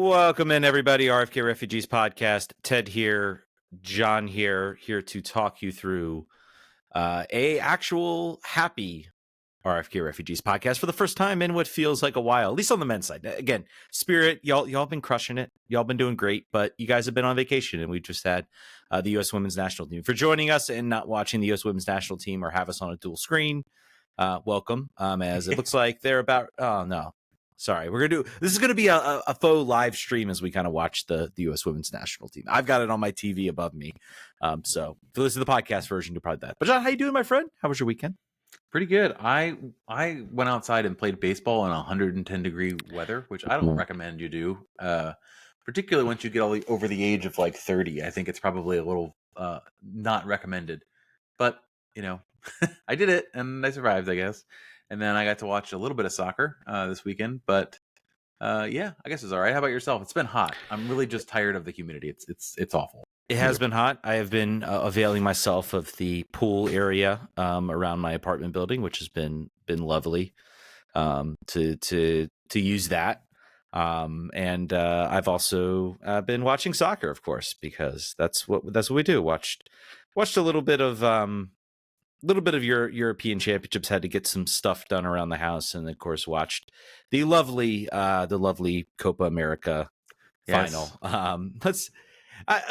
Welcome in, everybody. RFK Refugees Podcast. Ted here, John here to talk you through a actual happy RFK Refugees podcast for the first time in what feels like a while, at least on the men's side. Again, Spirit, y'all been crushing it. Y'all been doing great, but you guys have been on vacation, and we just had the U.S. Women's National Team. For joining us and not watching the U.S. Women's National Team or have us on a dual screen, welcome. As it looks like they're about. Oh no. Sorry, this is gonna be a faux live stream as we kind of watch the U.S. Women's National Team. I've got it on my TV above me, so if you listen to the podcast version, you'll probably that. But John, how you doing, my friend? How was your weekend? Pretty good. I went outside and played baseball in 110-degree weather, which I don't recommend you do, particularly once you get over the age of like 30. I think it's probably a little not recommended, but I did it and I survived, I guess. And then I got to watch a little bit of soccer this weekend, but yeah, I guess it's all right. How about yourself? It's been hot. I'm really just tired of the humidity. It's awful. It has been hot. I have been availing myself of the pool area around my apartment building, which has been lovely to use that. And I've also been watching soccer, of course, because that's what we do. Watched a little bit of your European championships. Had to get some stuff done around the house, and of course watched the lovely Copa America final. Yes.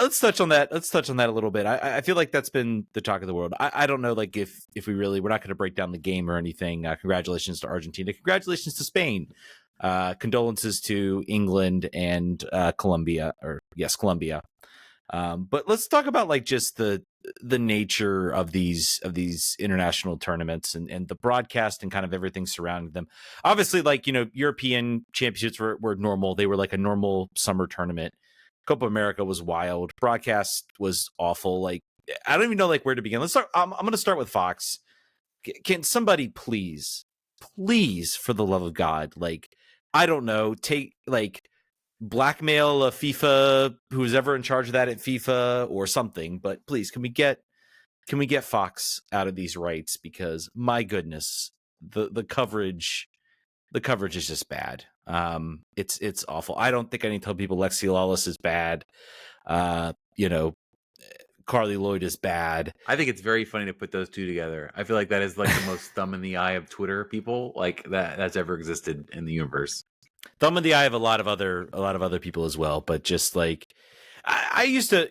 Let's touch on that. Let's touch on that a little bit. I feel like that's been the talk of the world. I don't know, like if we're not going to break down the game or anything. Congratulations to Argentina. Congratulations to Spain. Condolences to England and Colombia. But let's talk about like just the nature of these international tournaments and the broadcast and kind of everything surrounding them. Obviously, like, European championships were normal. They were like a normal summer tournament. Copa America was wild. Broadcast was awful. Like, I don't even know like where to begin. Let's start. I'm going to start with Fox. Can somebody please, for the love of God, like, I don't know, take like blackmail a FIFA, who's ever in charge of that at FIFA or something. But please, can we get Fox out of these rights? Because my goodness, the coverage is just bad. It's awful. I don't think I need to tell people Lexi Lawless is bad. Carly Lloyd is bad. I think it's very funny to put those two together. I feel like that is like the most thumb in the eye of Twitter people like that's ever existed in the universe. Thumb in the eye of a lot of other people as well, but just like I used to,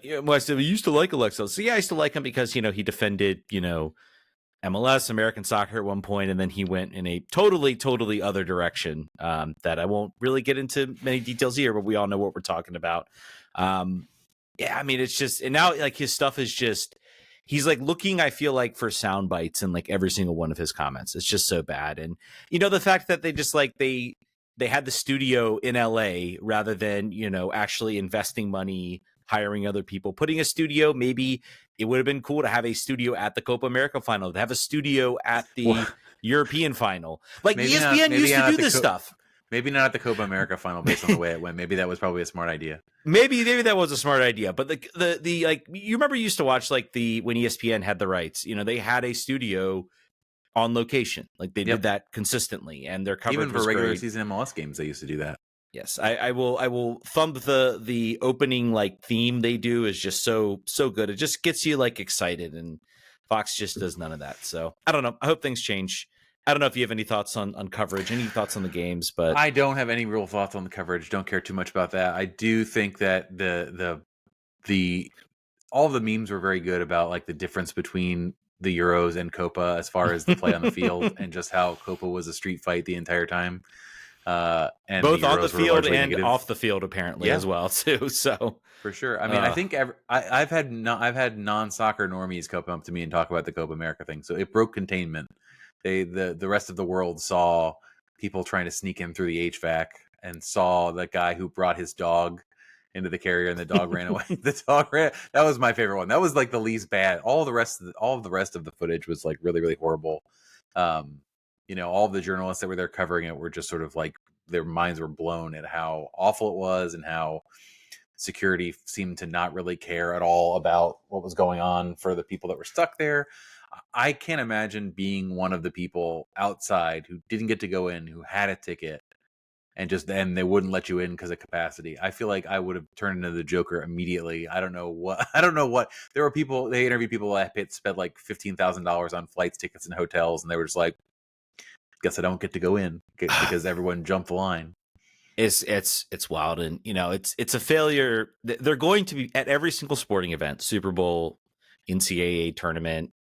we used to like Alexa. So yeah, I used to like him because he defended MLS, American soccer at one point, and then he went in a totally other direction that I won't really get into many details here, but we all know what we're talking about. Yeah, I mean, it's just, and now like his stuff is just, he's like looking, I feel like, for sound bites in like every single one of his comments. It's just so bad. And the fact that they just like they had the studio in LA rather than actually investing money, hiring other people, putting a studio. Maybe it would have been cool to have a studio at the Copa America final, to have a studio at the European final. Like ESPN used to do this stuff. Maybe not at the Copa America final based on the way it went. Maybe that was probably a smart idea. Maybe that was a smart idea. But the like, you remember you used to watch like when ESPN had the rights, they had a studio on location. Like they did that consistently, and their coverage even for regular season MLS games, they used to do that. Yes, I will thumb the opening like theme they do is just so good. It just gets you like excited, and Fox just does none of that. So I don't know. I hope things change. I don't know if you have any thoughts on coverage, any thoughts on the games, but I don't have any real thoughts on the coverage. Don't care too much about that. I do think that all the memes were very good about like the difference between the Euros and Copa as far as the play on the field and just how Copa was a street fight the entire time. And both on the field and negative. Off the field apparently as well too. So for sure. I mean, I think I've had non-soccer normies come up to me and talk about the Copa America thing. So it broke containment. The rest of the world saw people trying to sneak in through the HVAC and saw the guy who brought his dog into the carrier and the dog ran away. That was my favorite one. That was like the least bad. All of the rest of the footage was like really, really horrible. All the journalists that were there covering it were just sort of like their minds were blown at how awful it was and how security seemed to not really care at all about what was going on for the people that were stuck there. I can't imagine being one of the people outside who didn't get to go in, who had a ticket, and they wouldn't let you in because of capacity. I feel like I would have turned into the Joker immediately. I don't know what. I don't know what. There were people. They interviewed people that spent like $15,000 on flights, tickets, and hotels, and they were just like, "Guess I don't get to go in because everyone jumped the line." It's wild, and it's a failure. They're going to be at every single sporting event, Super Bowl, NCAA tournament,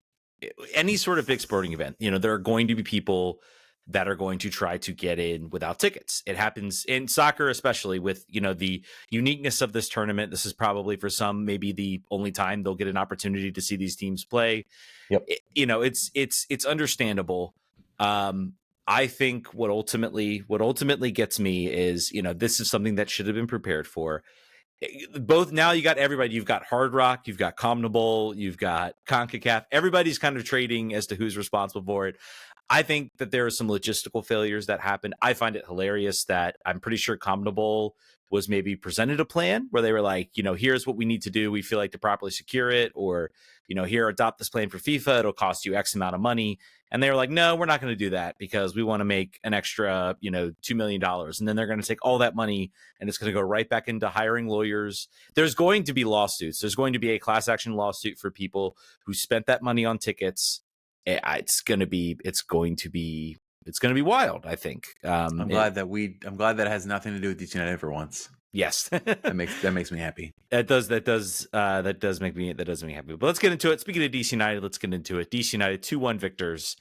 any sort of big sporting event. There are going to be people that are going to try to get in without tickets. It happens in soccer, especially with the uniqueness of this tournament. This is probably for some maybe the only time they'll get an opportunity to see these teams play. Yep. It's understandable. I think what ultimately gets me is, this is something that should have been prepared for. Both now you got everybody. You've got Hard Rock, you've got CONMEBOL, you've got CONCACAF. Everybody's kind of trading as to who's responsible for it. I think that there are some logistical failures that happened. I find it hilarious that I'm pretty sure CONMEBOL was maybe presented a plan where they were like, here's what we need to do. We feel like to properly secure it, or, here, adopt this plan for FIFA. It'll cost you X amount of money. And they were like, no, we're not going to do that because we want to make an extra, $2 million. And then they're going to take all that money and it's going to go right back into hiring lawyers. There's going to be lawsuits. There's going to be a class action lawsuit for people who spent that money on tickets. It's going to be wild, I think. I'm glad that it has nothing to do with DC United for once. Yes. that makes me happy. That does make me happy. But let's get into it. Speaking of DC United, let's get into it. DC United 2-1 victors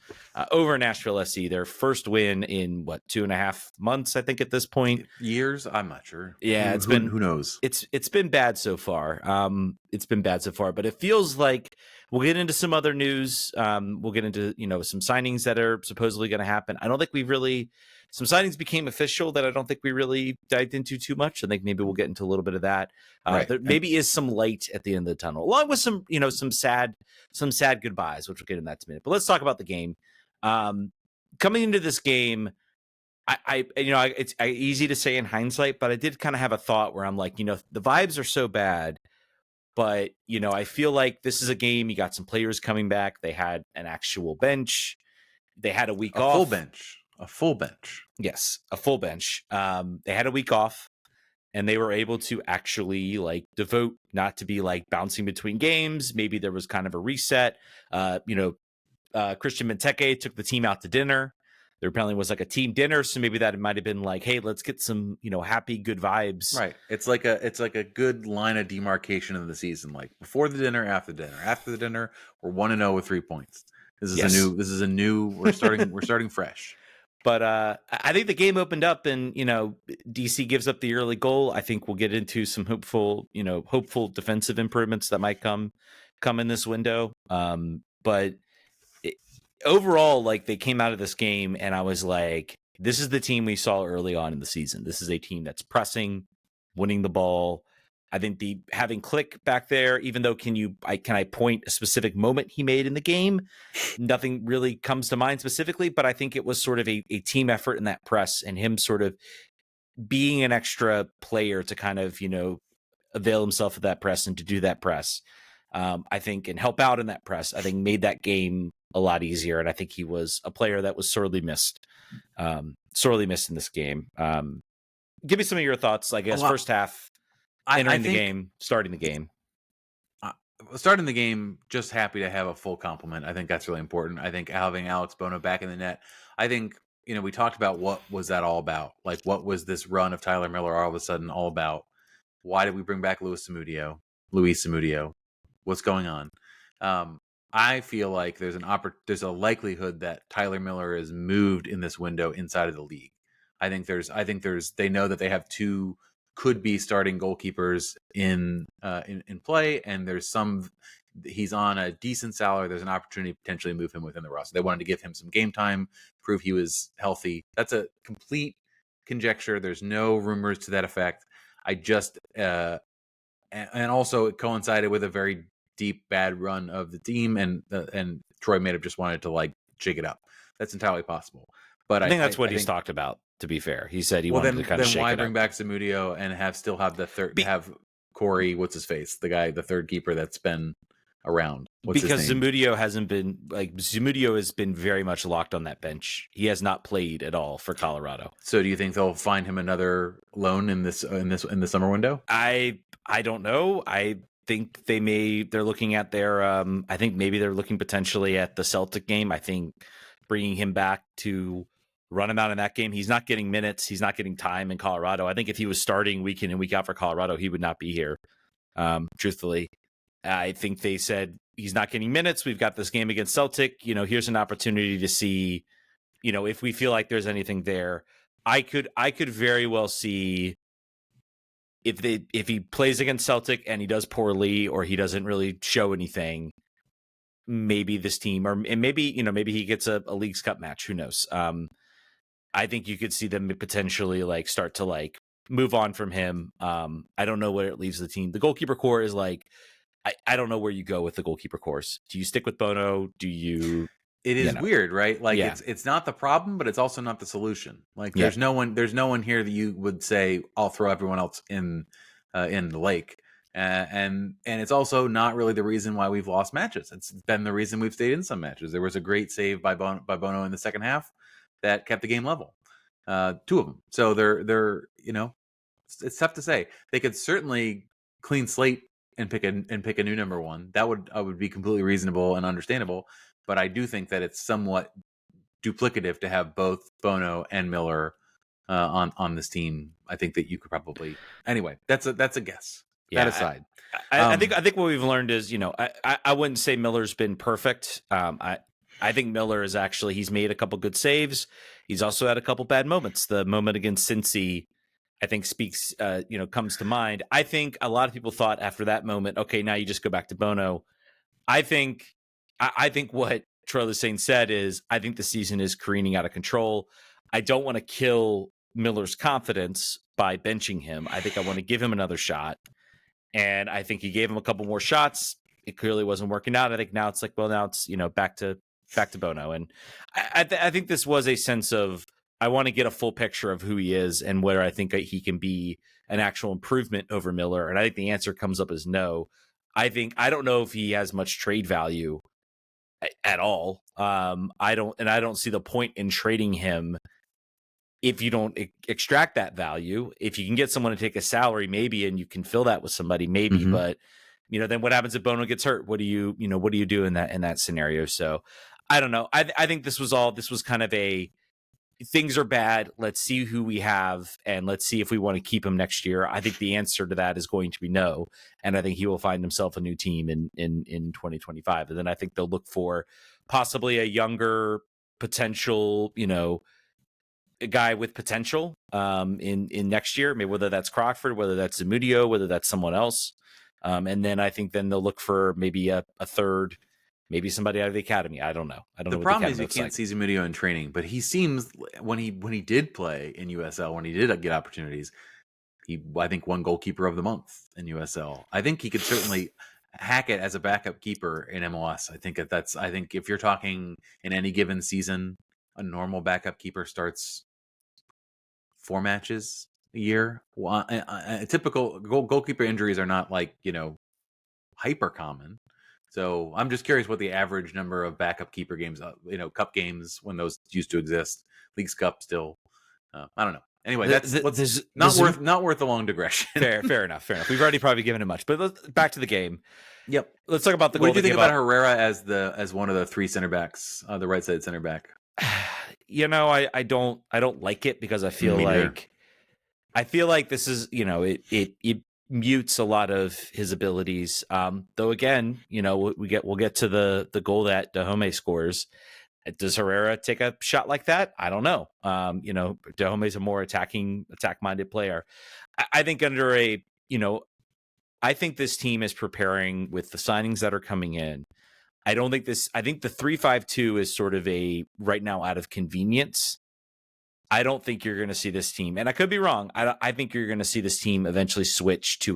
over Nashville SC. Their first win in 2.5 months, I think, at this point. Years, I'm not sure. Yeah, who knows? It's been bad so far. But it feels like we'll get into some other news. We'll get into some signings that are supposedly going to happen. I don't think we've really. Some signings became official that I don't think we really dived into too much. I think maybe we'll get into a little bit of that. Right. There maybe is some light at the end of the tunnel, along with some sad goodbyes, which we'll get into that in a minute. But let's talk about the game. Coming into this game, it's easy to say in hindsight, but I did kind of have a thought where I'm like, the vibes are so bad, but I feel like this is a game. You got some players coming back. They had an actual bench. They had a week off. A full bench. Yes, a full bench. They had a week off, and they were able to actually devote, not to be bouncing between games. Maybe there was kind of a reset. Christian Benteke took the team out to dinner. There apparently was a team dinner, so maybe that might have been hey, let's get some happy, good vibes. Right. It's like a good line of demarcation of the season. Before the dinner, after dinner. After the dinner, we're 1-0 with 3 points. This is a new. We're starting fresh. But I think the game opened up, and DC gives up the early goal. I think we'll get into some hopeful defensive improvements that might come in this window. But overall, they came out of this game, and I was like, this is the team we saw early on in the season. This is a team that's pressing, winning the ball. I think having Click back there, even though can I point a specific moment he made in the game? Nothing really comes to mind specifically, but I think it was sort of a team effort in that press, and him sort of being an extra player to kind of, avail himself of that press and to do that press. I think, and help out in that press, I think made that game a lot easier. And I think he was a player that was sorely missed in this game. Give me some of your thoughts, I guess, first half. Starting the game. Starting the game, just happy to have a full complement. I think that's really important. I think having Alex Bono back in the net. I think, we talked about what was that all about? What was this run of Tyler Miller all of a sudden all about? Why did we bring back Luis Zamudio? What's going on? I feel like there's a likelihood that Tyler Miller is moved in this window inside of the league. I think they know that they have two could be starting goalkeepers in play, and he's on a decent salary. There's an opportunity to potentially move him within the roster. They wanted to give him some game time, prove he was healthy. That's a complete conjecture. There's no rumors to that effect. I just and also it coincided with a very deep bad run of the team, and Troy may have just wanted to shake it up. That's entirely possible. But I think that's what he's talked about. To be fair, he said he wanted to kind of shake it up. Then why bring back Zamudio and still have the third? Have Corey, what's his face, the third keeper that's been around? What's his Because name? Zamudio has been very much locked on that bench. He has not played at all for Colorado. So do you think they'll find him another loan in the summer window? I don't know. I think they're looking at their I think maybe they're looking potentially at the Celtic game. I think bringing him back to run him out in that game. He's not getting minutes. He's not getting time in Colorado. I think if he was starting week in and week out for Colorado, he would not be here. Truthfully, I think they said he's not getting minutes. We've got this game against Celtic. Here's an opportunity to see, if we feel like there's anything there. I could very well see if he plays against Celtic and he does poorly or he doesn't really show anything, maybe this team and maybe he gets a Leagues Cup match. Who knows? I think you could see them potentially start to move on from him. I don't know where it leaves the team. The goalkeeper core is I don't know where you go with the goalkeeper course. Do you stick with Bono? Do you? It is weird, right? Yeah. It's not the problem, but it's also not the solution. Yeah. There's no one here that you would say I'll throw everyone else in the lake. And it's also not really the reason why we've lost matches. It's been the reason we've stayed in some matches. There was a great save by Bono in the second half that kept the game level. Two of them. So they're it's tough to say. They could certainly clean slate and pick a new number one. That would be completely reasonable and understandable. But I do think that it's somewhat duplicative to have both Bono and Miller on this team. I think that you could probably anyway. That's a guess. Yeah, that aside, I think what we've learned is I wouldn't say Miller's been perfect. I think Miller is he's made a couple good saves. He's also had a couple bad moments. The moment against Cincy, I think comes to mind. I think a lot of people thought after that moment, okay, now you just go back to Bono. I think what Troy Lesesne said is, I think the season is careening out of control. I don't want to kill Miller's confidence by benching him. I think I want to give him another shot. And I think he gave him a couple more shots. It clearly wasn't working out. I think now it's now it's, back to Bono. And I think this was a sense of, I want to get a full picture of who he is and where I think he can be an actual improvement over Miller. And I think the answer comes up as no. I don't know if he has much trade value at all. I don't see the point in trading him if you don't extract that value. If you can get someone to take a salary, maybe, and you can fill that with somebody, maybe. Mm-hmm. But then what happens if Bono gets hurt? What do you do in that scenario? So I don't know. I think this was kind of a, things are bad. Let's see who we have, and let's see if we want to keep him next year. I think the answer to that is going to be no, and I think he will find himself a new team in 2025. And then I think they'll look for possibly a younger potential, a guy with potential in next year. Maybe whether that's Crockford, whether that's Zamudio, whether that's someone else, and then I think then they'll look for maybe a third. Maybe somebody out of the academy. I don't know. The problem is you can't see Zamudio in training, but he seems when he did play in USL, when he did get opportunities, I think won goalkeeper of the month in USL. I think he could certainly hack it as a backup keeper in MLS. I think if you're talking in any given season, a normal backup keeper starts 4 matches a year. Typical goalkeeper injuries are not hyper common. So I'm just curious what the average number of backup keeper games, cup games when those used to exist, Leagues Cup still. I don't know. Anyway, that's not worth a long digression. Fair enough. We've already probably given it much, but back to the game. Yep. Let's talk about the goal. What do you think about up. Herrera as one of the 3 center backs, the right side center back? I don't like it because I feel like this is, it mutes a lot of his abilities. Though again, we'll get to the goal that Dahomey scores. Does Herrera take a shot like that? I don't know. Dahomey's a more attack-minded player. I think I think this team is preparing with the signings that are coming in. I think the 3-5-2 is sort of a right now out of convenience. I don't think you're going to see this team, and I could be wrong. I think you're going to see this team eventually switch to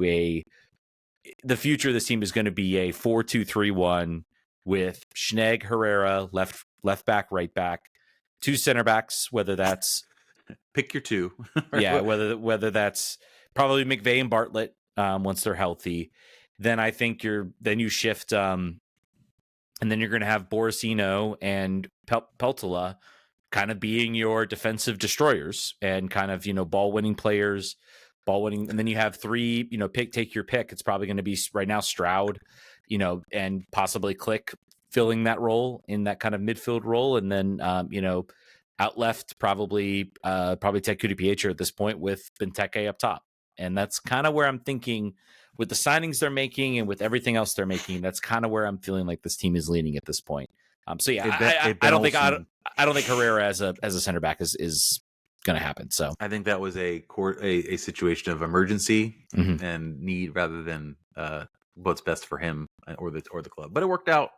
the future of this team is going to be a 4-2-3-1 with Schnegg, Herrera, left back, right back, 2 center backs, whether that's pick your 2. Yeah, whether that's probably McVay and Bartlett once they're healthy. then I think then you shift, and then you're going to have Borisino and Peltola kind of being your defensive destroyers and kind of, ball winning players, and then you have three, take your pick. It's probably going to be right now Stroud, and possibly Click filling that role in that kind of midfield role, and then out left probably Ted Kudipietro at this point with Benteke up top, and that's kind of where I'm thinking with the signings they're making and with everything else they're making. That's kind of where I'm feeling like this team is leaning at this point. So yeah, I don't think Herrera as a center back is going to happen. So I think that was a situation of emergency and need rather than what's best for him or the club. But it worked out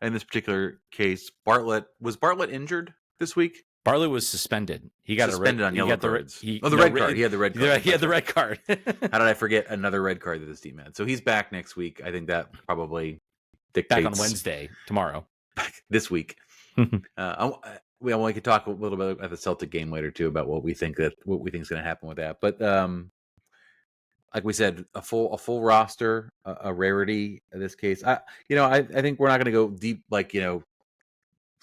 in this particular case. Was Bartlett injured this week? Bartlett was suspended. He got suspended on yellow cards. The red card. He had the red card. He had the red card. How did I forget another red card that this team had? So he's back next week. I think that probably dictates. Back on Wednesday, tomorrow. Back this week. We could talk a little bit at the Celtic game later too about what we think is going to happen with that. But like we said, a full roster, a rarity in this case. I think we're not going to go deep,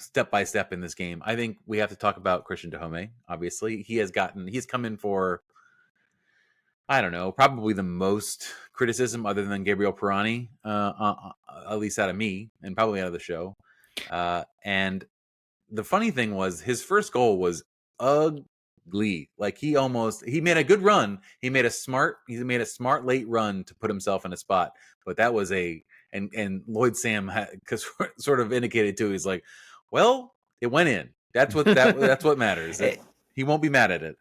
step by step in this game. I think we have to talk about Christian Dahomey. Obviously, he's come in for, I don't know, probably the most criticism other than Gabriel Pirani, at least out of me and probably out of the show. And the funny thing was his first goal was ugly. Like he made a good run. He made a smart late run to put himself in a spot. But that was and Lloyd Sam sort of indicated too. He's like, well, it went in. That's what matters. He won't be mad at it.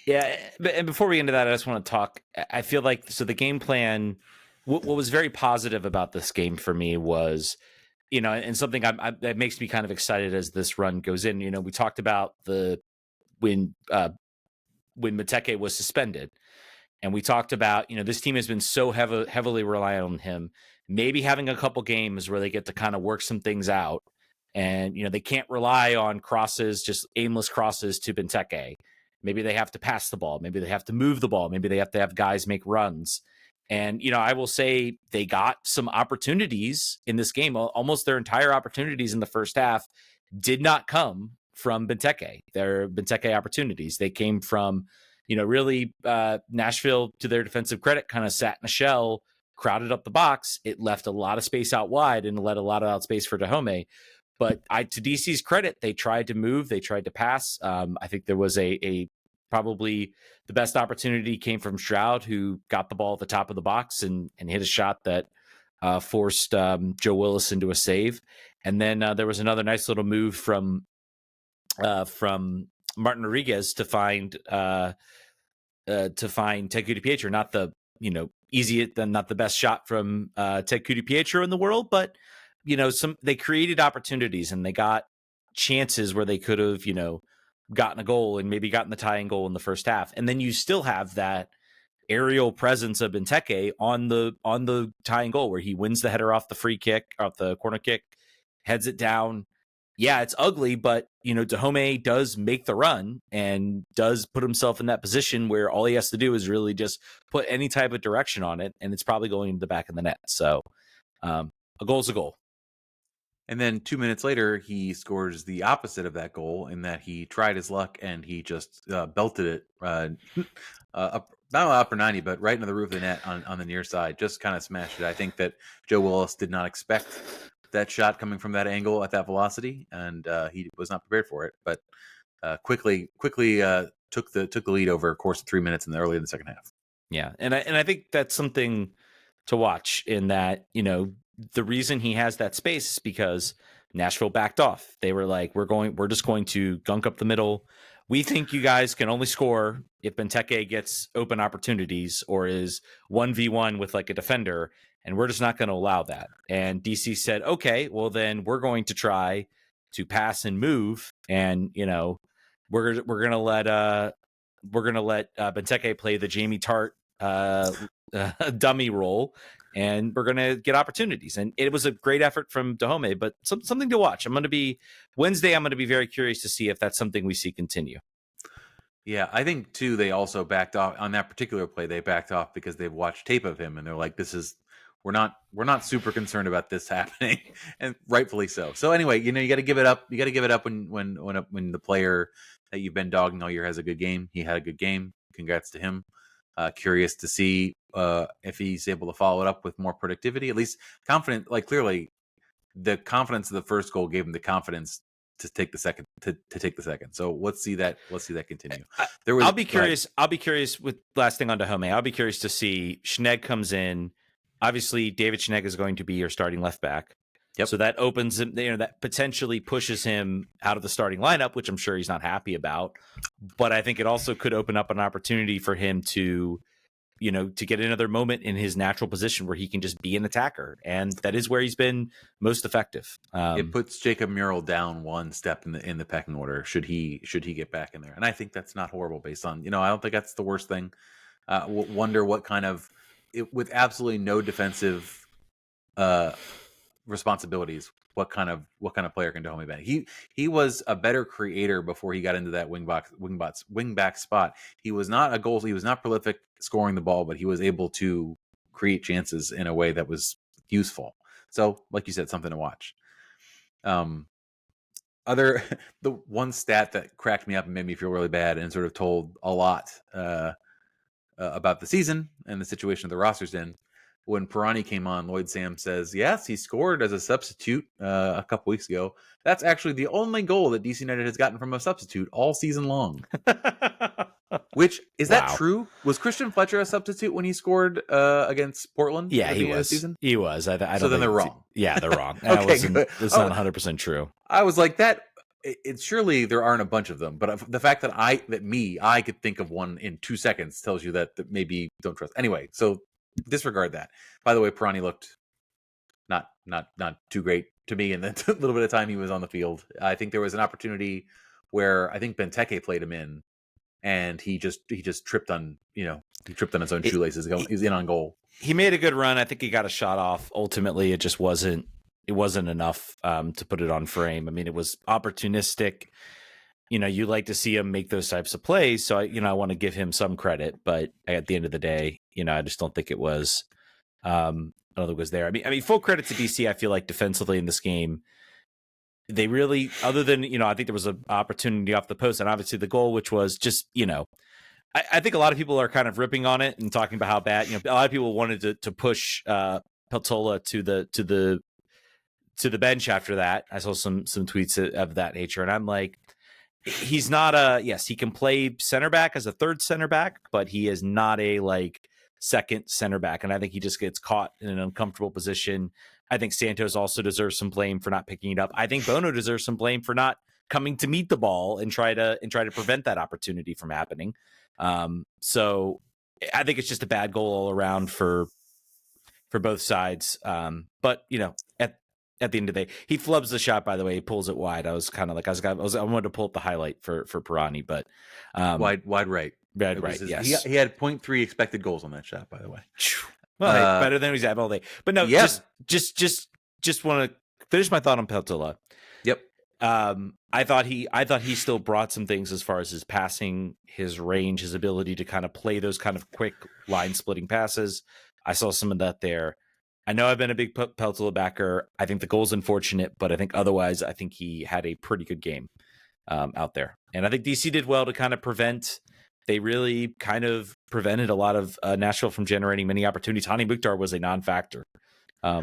Yeah, and before we get into that, I just want to talk. I feel like the game plan. What was very positive about this game for me was, and something that makes me kind of excited as this run goes in. We talked about when Benteke was suspended, and we talked about this team has been so heavily reliant on him. Maybe having a couple games where they get to kind of work some things out. And, they can't rely on crosses, just aimless crosses to Benteke. Maybe they have to pass the ball. Maybe they have to move the ball. Maybe they have to have guys make runs. And, I will say they got some opportunities in this game. Almost their entire opportunities in the first half did not come from Benteke. Their Benteke opportunities. They came from, really Nashville, to their defensive credit, kind of sat in a shell, crowded up the box. It left a lot of space out wide and let a lot of out space for Dahomey. But to DC's credit, they tried to move, they tried to pass. I think there was a probably the best opportunity came from Stroud, who got the ball at the top of the box and hit a shot that forced Joe Willis into a save. And then there was another nice little move from Martin Rodriguez to find Ted Kudipietro. Not the not the best shot from Ted Kudipietro in the world, but they created opportunities and they got chances where they could have, gotten a goal and maybe gotten the tying goal in the first half. And then you still have that aerial presence of Benteke on the tying goal where he wins the header off the free kick, off the corner kick, heads it down. Yeah, it's ugly, but Dahomey does make the run and does put himself in that position where all he has to do is really just put any type of direction on it, and it's probably going into the back of the net. So a goal's a goal. And then 2 minutes later, he scores the opposite of that goal in that he tried his luck and he just belted it, not upper 90, but right into the roof of the net on the near side, just kind of smashed it. I think that Joe Willis did not expect that shot coming from that angle at that velocity, and he was not prepared for it. But quickly took the lead over a course of 3 minutes early in the second half. Yeah, and I think that's something to watch in that, the reason he has that space is because Nashville backed off. They were like, we're just going to gunk up the middle. We think you guys can only score if Benteke gets open opportunities or is 1v1 with like a defender, and we're just not going to allow that. And DC said, okay, well then we're going to try to pass and move, and we're going to let Benteke play the Jamie Tart dummy role, and we're going to get opportunities. And it was a great effort from Dahomey, but something to watch. Wednesday, I'm going to be very curious to see if that's something we see continue. Yeah, I think too, they also backed off on that particular play. They backed off because they've watched tape of him and they're like, we're we're not super concerned about this happening, and rightfully so. So anyway, you got to give it up. You got to give it up when the player that you've been dogging all year has a good game. He had a good game. Congrats to him. Curious to see if he's able to follow it up with more productivity. At least confident. Like clearly, the confidence of the first goal gave him the confidence to take the second. To take the second. So let's see that continue. I'll be curious. I'll be curious with last thing on Dahomey. I'll be curious to see Schnegg comes in. Obviously, David Schnegg is going to be your starting left back. Yep. So that opens him, that potentially pushes him out of the starting lineup, which I'm sure he's not happy about. But I think it also could open up an opportunity for him to, to get another moment in his natural position where he can just be an attacker. And that is where he's been most effective. It puts Jacob Murrell down one step in the pecking order. Should he get back in there? And I think that's not horrible based on, I don't think that's the worst thing. Wonder what kind of, with absolutely no defensive responsibilities, what kind of player can Dahomey be? He was a better creator before he got into that wing back spot. He was not prolific scoring the ball, but he was able to create chances in a way that was useful. So, like you said, something to watch. The one stat that cracked me up and made me feel really bad and sort of told a lot about the season and the situation the roster's in. When Pirani came on, Lloyd Sam says, yes, he scored as a substitute a couple weeks ago. That's actually the only goal that DC United has gotten from a substitute all season long. Which, is that true? Was Christian Fletcher a substitute when he scored against Portland? Yeah, he was. Season? He was. I don't so then they're wrong. Yeah, they're wrong. Okay, good. It's not 100% true. I was like, that. It's surely there aren't a bunch of them, but the fact that I could think of one in 2 seconds tells you that maybe don't trust. Anyway, so disregard that. By the way, Pirani looked not too great to me in the little bit of time he was on the field. I think there was an opportunity where I think Benteke played him in, and he just tripped on his own shoelaces. He's in on goal. He made a good run. I think he got a shot off. Ultimately, it just wasn't enough to put it on frame. I mean, it was opportunistic. You like to see him make those types of plays. So I want to give him some credit, but at the end of the day, I just don't think it was. I don't think it was there. I mean, full credit to DC. I feel like defensively in this game, they really, other than I think there was an opportunity off the post, and obviously the goal, which was just I think a lot of people are kind of ripping on it and talking about how bad. A lot of people wanted to push Peltola to the bench after that. I saw some tweets of that nature, and I'm like, he's not he can play center back as a third center back, but he is not a second center back. And I think he just gets caught in an uncomfortable position. I think Santos also deserves some blame for not picking it up. I think Bono deserves some blame for not coming to meet the ball and try to prevent that opportunity from happening. So I think it's just a bad goal all around for both sides. But at the end of the day, he flubs the shot. By the way, he pulls it wide. I was kind of like, I wanted to pull up the highlight for Pirani, but wide right. Right. Yes. He had 0.3 expected goals on that shot, by the way. Well, better than he's had all day. But no, just want to finish my thought on Peltola. Yep. I thought he still brought some things as far as his passing, his range, his ability to kind of play those kind of quick line splitting passes. I saw some of that there. I know I've been a big Peltola backer. I think the goal's unfortunate, but I think otherwise, I think he had a pretty good game out there. And I think DC did well to kind of they really kind of prevented a lot of Nashville from generating many opportunities. Hani Mukhtar was a non-factor,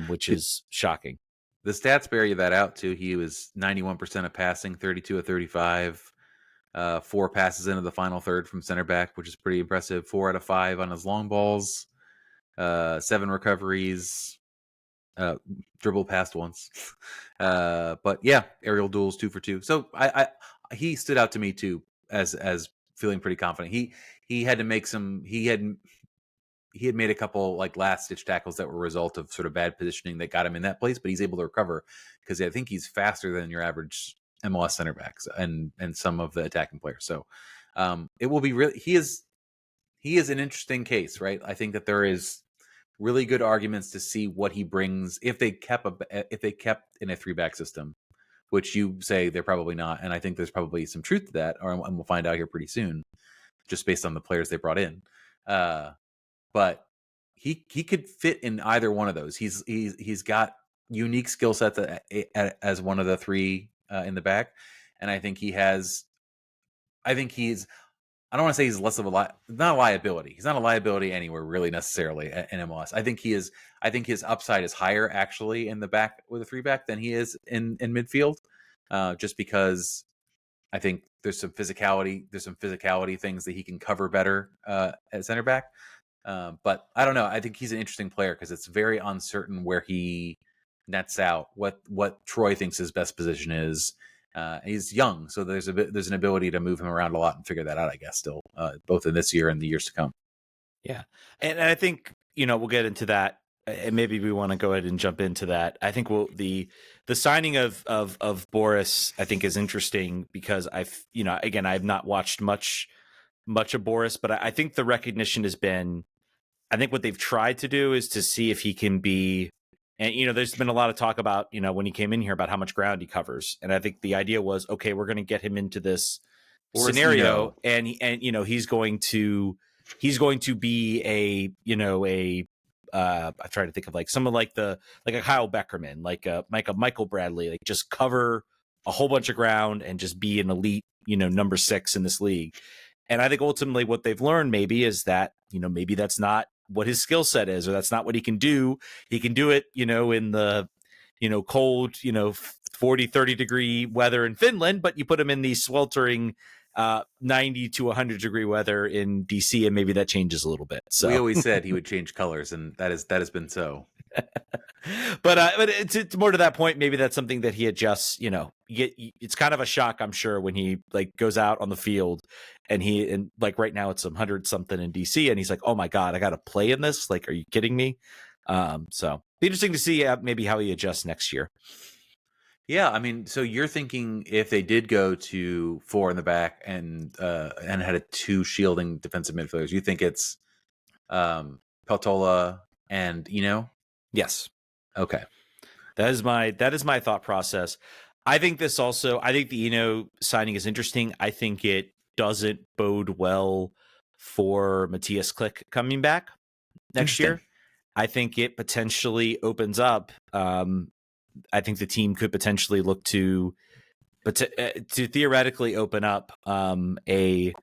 which is shocking. The stats bear you that out too. He was 91% of passing, 32 of 35, 4 passes into the final third from center back, which is pretty impressive. 4 out of 5 on his long balls, 7 recoveries, dribble past once. But yeah, aerial duels 2 for 2. So he stood out to me too as feeling pretty confident. He had to make some. He had made a couple last ditch tackles that were a result of sort of bad positioning that got him in that place, but he's able to recover because I think he's faster than your average MLS center backs and some of the attacking players. So it will be really. He is an interesting case, right? I think that there is really good arguments to see what he brings if they kept in a 3-back system, which you say they're probably not. And I think there's probably some truth to that, and we'll find out here pretty soon, just based on the players they brought in. But he could fit in either one of those. He's got unique skill sets as one of the three in the back, and I think he has. I think he's. I don't want to say he's less of not a liability. He's not a liability anywhere really necessarily in MLS. I think he is. I think his upside is higher actually in the back with a three back than he is in midfield, just because I think there's some physicality. There's some physicality things that he can cover better at center back. But I don't know. I think he's an interesting player because it's very uncertain where he nets out. What Troy thinks his best position is. He's young, so there's an ability to move him around a lot and figure that out. I guess still, both in this year and the years to come. Yeah, and I think we'll get into that, and maybe we want to go ahead and jump into that. I think the signing of Boris I think is interesting because again I've not watched much of Boris, but I think the recognition has been. I think what they've tried to do is to see if he can be, and there's been a lot of talk about when he came in here about how much ground he covers, and I think the idea was okay, we're going to get him into this scenario, and he's going to be I'm trying to think of like someone like a Kyle Beckerman, like a Michael Bradley, like just cover a whole bunch of ground and just be an elite number 6 in this league. And I think ultimately what they've learned maybe is that maybe that's not what his skill set is, or that's not what he can do. He can do it in the cold 40 30 degree weather in Finland, but you put him in the sweltering 90 to 100 degree weather in DC, and maybe that changes a little bit. So we always said he would change colors, and that has been so. but it's more to that point. Maybe that's something that he adjusts. It's kind of a shock, I'm sure, when he like goes out on the field and like right now it's 100 something in DC, and he's like, oh my god, I got to play in this. Like, are you kidding me? So be interesting to see maybe how he adjusts next year. Yeah, I mean, so you're thinking if they did go to 4 in the back and had a 2 shielding defensive midfielders, you think it's Peltola and Yes. Okay. That is my thought process. I think the Eno signing is interesting. I think it doesn't bode well for Matthias Klick coming back next year. I think it potentially opens up. I think the team could potentially look to theoretically open up a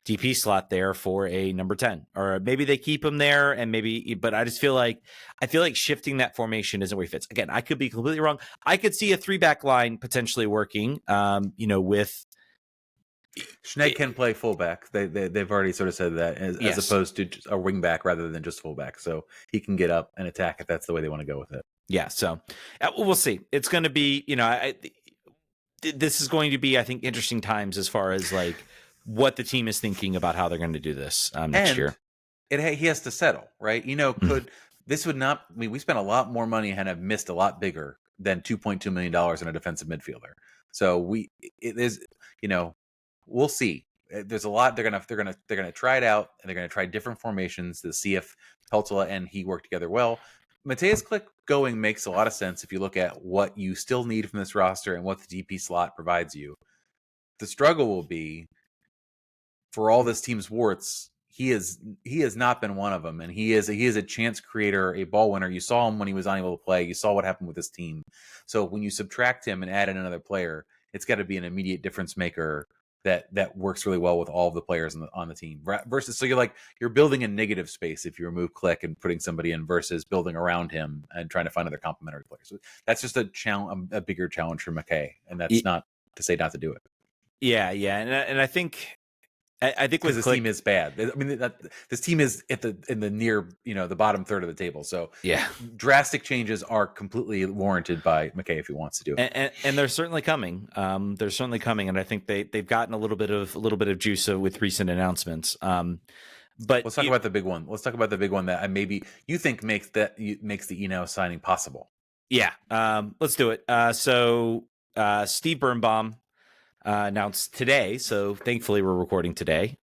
DP slot there for a number 10, or maybe they keep him there, and but I just feel like shifting that formation isn't where he fits. Again, I could be completely wrong. I could see a 3-back line potentially working, with Schneid can play fullback. They've already sort of said that as opposed to a wingback rather than just fullback. So he can get up and attack if that's the way they want to go with it. Yeah. So we'll see. It's going to be, this is going to be, I think, interesting times as far as like what the team is thinking about how they're going to do this next year. He has to settle, right? This would not, I mean, we spent a lot more money and have missed a lot bigger than $2.2 million in a defensive midfielder. So we'll see. There's a lot. They're gonna try it out, and they're gonna try different formations to see if Peltola and he work together well. Matthias Klick going makes a lot of sense if you look at what you still need from this roster and what the DP slot provides you. The struggle will be, for all this team's warts, he has not been one of them, and he is a chance creator, a ball winner. You saw him when he was unable to play. You saw what happened with this team. So when you subtract him and add in another player, it's got to be an immediate difference maker that works really well with all of the players on the team. Versus, so you're building a negative space if you remove Klick and putting somebody in, versus building around him and trying to find other complementary players. So that's just a bigger challenge for McKay, and that's not to say not to do it. Yeah, and I think because this team is bad. I mean, this team is in the near the bottom third of the table. So yeah, drastic changes are completely warranted by McKay if he wants to do it. And they're certainly coming. They're certainly coming, and I think they've gotten a little bit of juice with recent announcements. But let's talk about the big one. Let's talk about the big one that maybe you think makes the Eno signing possible. Yeah, let's do it. So Steve Birnbaum announced today, so thankfully we're recording today.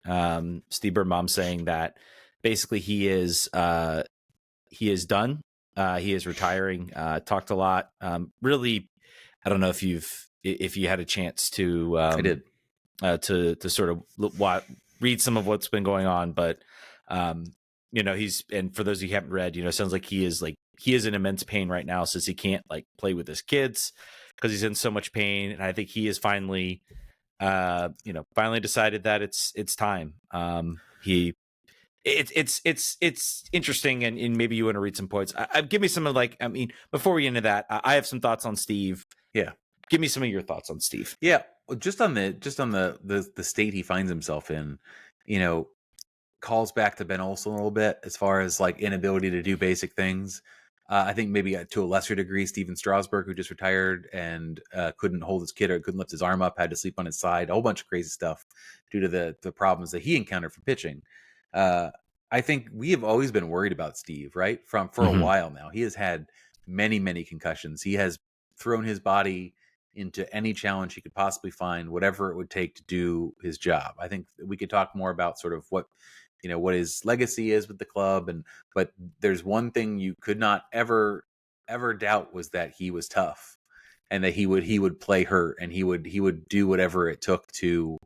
Steve Birnbaum saying that basically he is done. He is retiring. Talked a lot. Really, I don't know if you had a chance to. I did to sort of read some of what's been going on, but and for those who haven't read, sounds like he is in immense pain right now, since he can't like play with his kids because he's in so much pain. And I think he is finally finally decided that it's time. It's interesting, and maybe you want to read some points. Give me some of before we get into that, I have some thoughts on Steve. Yeah, give me some of your thoughts on Steve. Yeah, just on the state he finds himself in, calls back to Ben Olsen a little bit as far as like inability to do basic things. I think maybe to a lesser degree, Steven Strasburg, who just retired and couldn't hold his kid or couldn't lift his arm up, had to sleep on his side, a whole bunch of crazy stuff due to the problems that he encountered for pitching. I think we have always been worried about Steve, right? For a while now. He has had many concussions. He has thrown his body into any challenge he could possibly find, whatever it would take to do his job. I think we could talk more about sort of what his legacy is with the club, but there's one thing you could not ever doubt, was that he was tough, and that he would play hurt, and he would do whatever it took to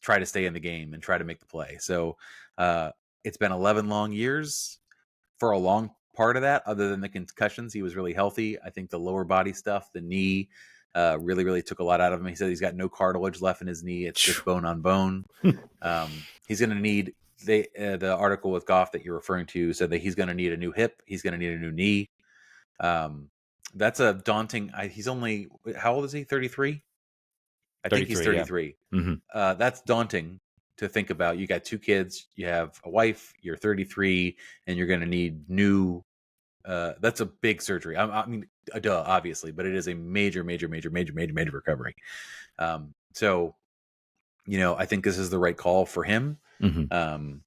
try to stay in the game and try to make the play. So it's been 11 long years. For a long part of that, other than the concussions, he was really healthy. I think the lower body stuff, the knee, really took a lot out of him. He said he's got no cartilage left in his knee. It's just bone on bone. He's going to need the article with Goff that you're referring to said that he's going to need a new hip. He's going to need a new knee. That's a daunting. He's only, how old is he? 33. I think he's 33. Yeah. That's daunting to think about. You got 2 kids, you have a wife, you're 33, and you're going to need new. That's a big surgery. I mean, duh, obviously, but it is a major recovery. So, I think this is the right call for him. And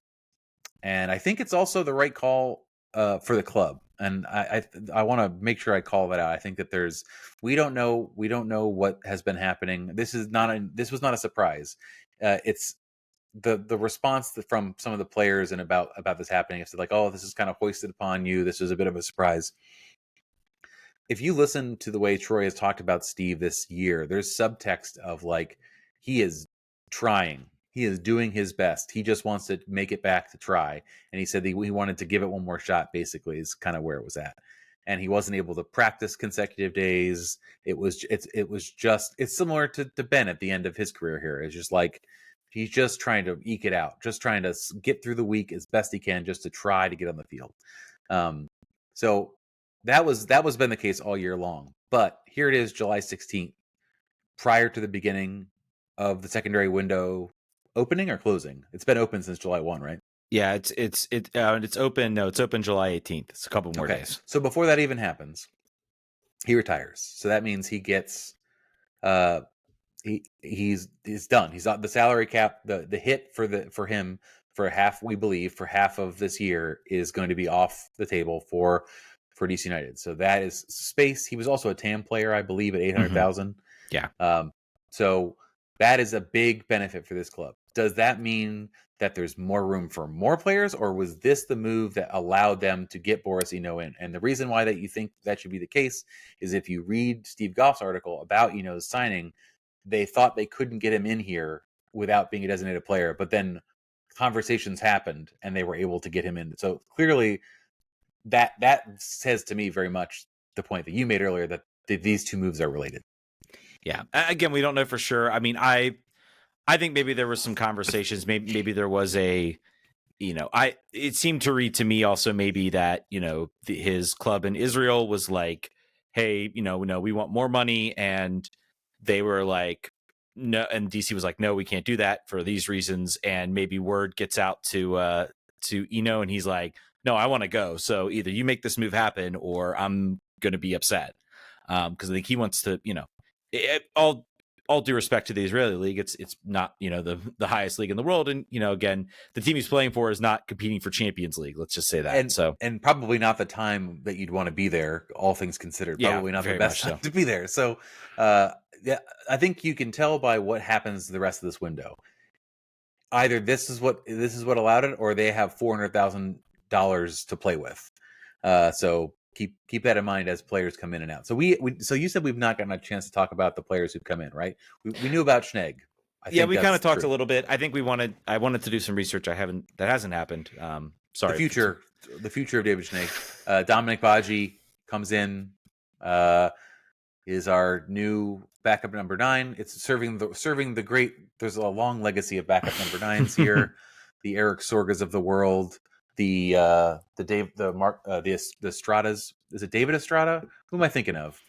I think it's also the right call for the club. And I want to make sure I call that out. I think that we don't know what has been happening. This was not a surprise. It's the response from some of the players and about this happening. It's like, oh, this is kind of hoisted upon you. This was a bit of a surprise. If you listen to the way Troy has talked about Steve this year, there's subtext of like, he is trying. He is doing his best. He just wants to make it back to try. And he said he wanted to give it one more shot, basically, is kind of where it was at. And he wasn't able to practice consecutive days. It's similar to Ben at the end of his career here. It's just like, he's just trying to eke it out, just trying to get through the week as best he can, just to try to get on the field. So that was been the case all year long. But here it is, July 16th, prior to the beginning of the secondary window opening or closing. It's been open since July 1, right? Yeah, it's open. No, it's open July 18th. It's a couple more days. So before that even happens, he retires. So that means he gets he's done. He's on the salary cap. The hit for him for half, we believe, for half of this year is going to be off the table for DC United. So that is space. He was also a TAM player, I believe, at 800,000. Yeah. So that is a big benefit for this club. Does that mean that there's more room for more players, or was this the move that allowed them to get Boris Eno in? And the reason why that you think that should be the case is if you read Steve Goff's article about Eno's signing, they thought they couldn't get him in here without being a designated player, but then conversations happened and they were able to get him in. So clearly that says to me very much the point that you made earlier, that these two moves are related. Yeah. Again, we don't know for sure. I mean, I think maybe there was some conversations. Maybe there was it seemed to read to me also maybe that, his club in Israel was like, hey, no, we want more money. And they were like, no. And DC was like, no, we can't do that for these reasons. And maybe word gets out to Eno, and he's like, no, I want to go. So either you make this move happen or I'm going to be upset. Because I think he wants to, all due respect to the Israeli league, it's not, the highest league in the world. And, again, the team he's playing for is not competing for Champions League. Let's just say that. And probably not the time that you'd want to be there, all things considered. Probably not the best time to be there. So, I think you can tell by what happens the rest of this window. Either this is what allowed it, or they have $400,000 to play with. So keep that in mind as players come in and out. So so you said we've not gotten a chance to talk about the players who've come in, right? We knew about Schnegg. We kind of talked a little bit. I think I wanted to do some research. That hasn't happened. Sorry. The future of David Schnee. Dominic Baji comes in, is our new backup number 9. It's serving the great. There's a long legacy of backup number 9s here. The Eric Sorgas of the world, the Estradas. Is it David Estrada? Who am I thinking of?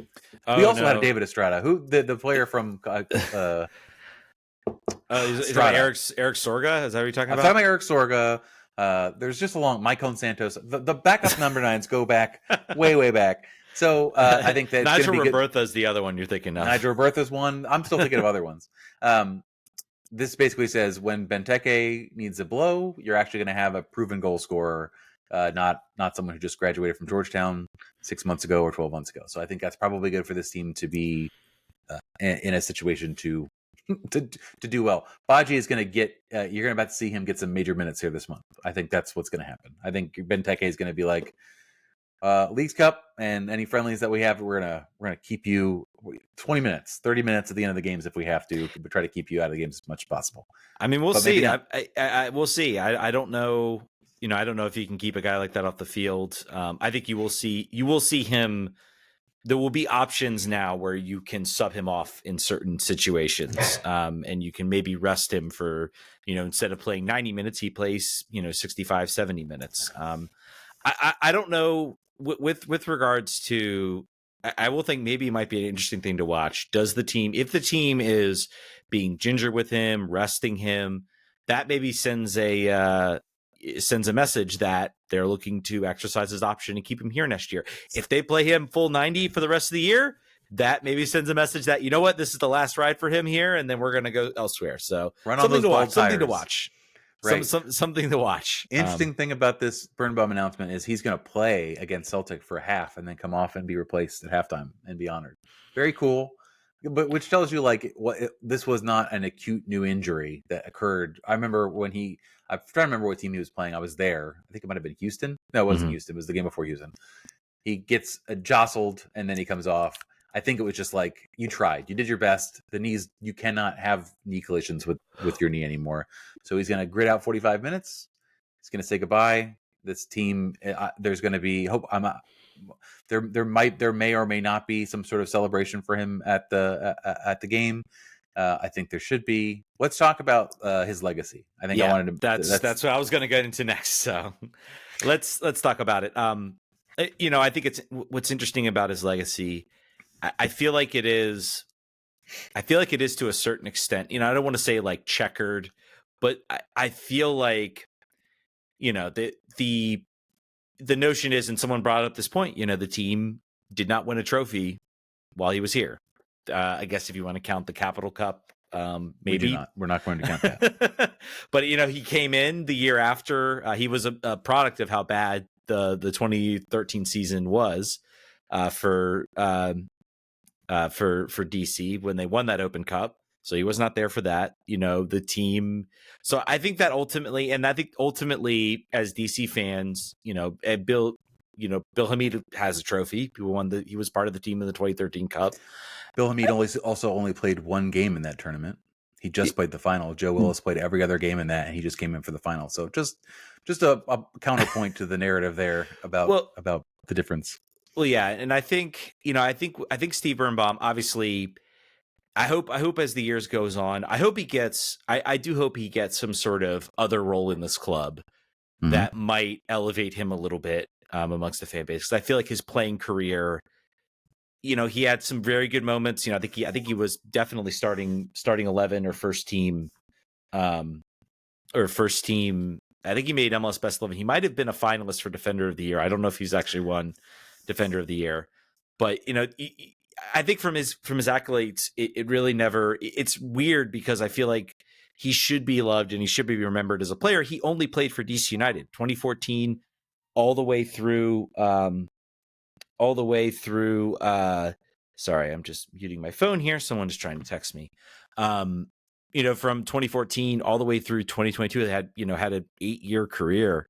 We also had a David Estrada, who the player from is that Eric Sorga? Is that what you're talking about? I'm talking about Eric Sorga. There's just a long Mycone Santos. The backup number 9s go back way back. So I think that Nigel Robertha is the other one you're thinking of. Nigel Robertha's one. I'm still thinking of other ones. This basically says when Benteke needs a blow, you're actually going to have a proven goal scorer, not someone who just graduated from Georgetown 6 months ago or 12 months ago. So I think that's probably good for this team to be in a situation to do well. Baji is going to get. You're going to about to see him get some major minutes here this month. I think that's what's going to happen. I think Benteke is going to be like, Leagues Cup and any friendlies that we have, we're gonna keep you 20 minutes, 30 minutes at the end of the games if we have to, but try to keep you out of the games as much as possible. I mean, we'll see. We'll see. I don't know. I don't know if you can keep a guy like that off the field. I think you will see him. There will be options now where you can sub him off in certain situations, and you can maybe rest him for, instead of playing 90 minutes, he plays 65, 70 minutes. I don't know. With regards to, I will think maybe it might be an interesting thing to watch. Does the team, if the team is being ginger with him, resting him, that maybe sends a message that they're looking to exercise his option and keep him here next year. If they play him full 90 for the rest of the year, that maybe sends a message that, this is the last ride for him here, and then we're going to go elsewhere. So something to watch. Right. Something to watch. Interesting thing about this Birnbaum announcement is he's going to play against Celtic for a half and then come off and be replaced at halftime and be honored. Very cool. But which tells you this was not an acute new injury that occurred. I remember I'm trying to remember what team he was playing. I was there. I think it might have been Houston. No, it wasn't Houston. It was the game before Houston. He gets jostled and then he comes off. I think it was just like, you tried, you did your best. The knees, you cannot have knee collisions with your knee anymore. So he's going to grit out 45 minutes. He's going to say goodbye. This team, there's going to be hope. There may or may not be some sort of celebration for him at the game. I think there should be. Let's talk about his legacy. I think I wanted to. That's what I was going to get into next. So let's talk about it. I think it's what's interesting about his legacy. I feel like it is to a certain extent. I don't want to say like checkered, but I feel like, the notion is, and someone brought up this point, the team did not win a trophy while he was here. I guess if you want to count the Capital Cup, maybe we're not going to count that. But he came in the year after. He was a product of how bad the 2013 season was for DC when they won that Open Cup. So he was not there for that, the team. So I think that ultimately as DC fans, Bill Hamid has a trophy. He was part of the team in the 2013 Cup. Bill Hamid only played one game in that tournament. He just played the final. Joe Willis played every other game in that, and he just came in for the final. So just a counterpoint to the narrative there about the difference. Well, yeah, and I think Steve Birnbaum, obviously, I hope as the years goes on, I do hope he gets some sort of other role in this club that might elevate him a little bit amongst the fan base. Because I feel like his playing career, he had some very good moments. I think he was definitely starting 11 or first team. I think he made MLS Best 11. He might have been a finalist for Defender of the Year. I don't know if he's actually won Defender of the Year, but I think from his accolades, it really never. It's weird because I feel like he should be loved and he should be remembered as a player. He only played for DC United 2014 all the way through. Sorry, I'm just muting my phone here. Someone is trying to text me. From 2014 all the way through 2022, they had an 8-year career.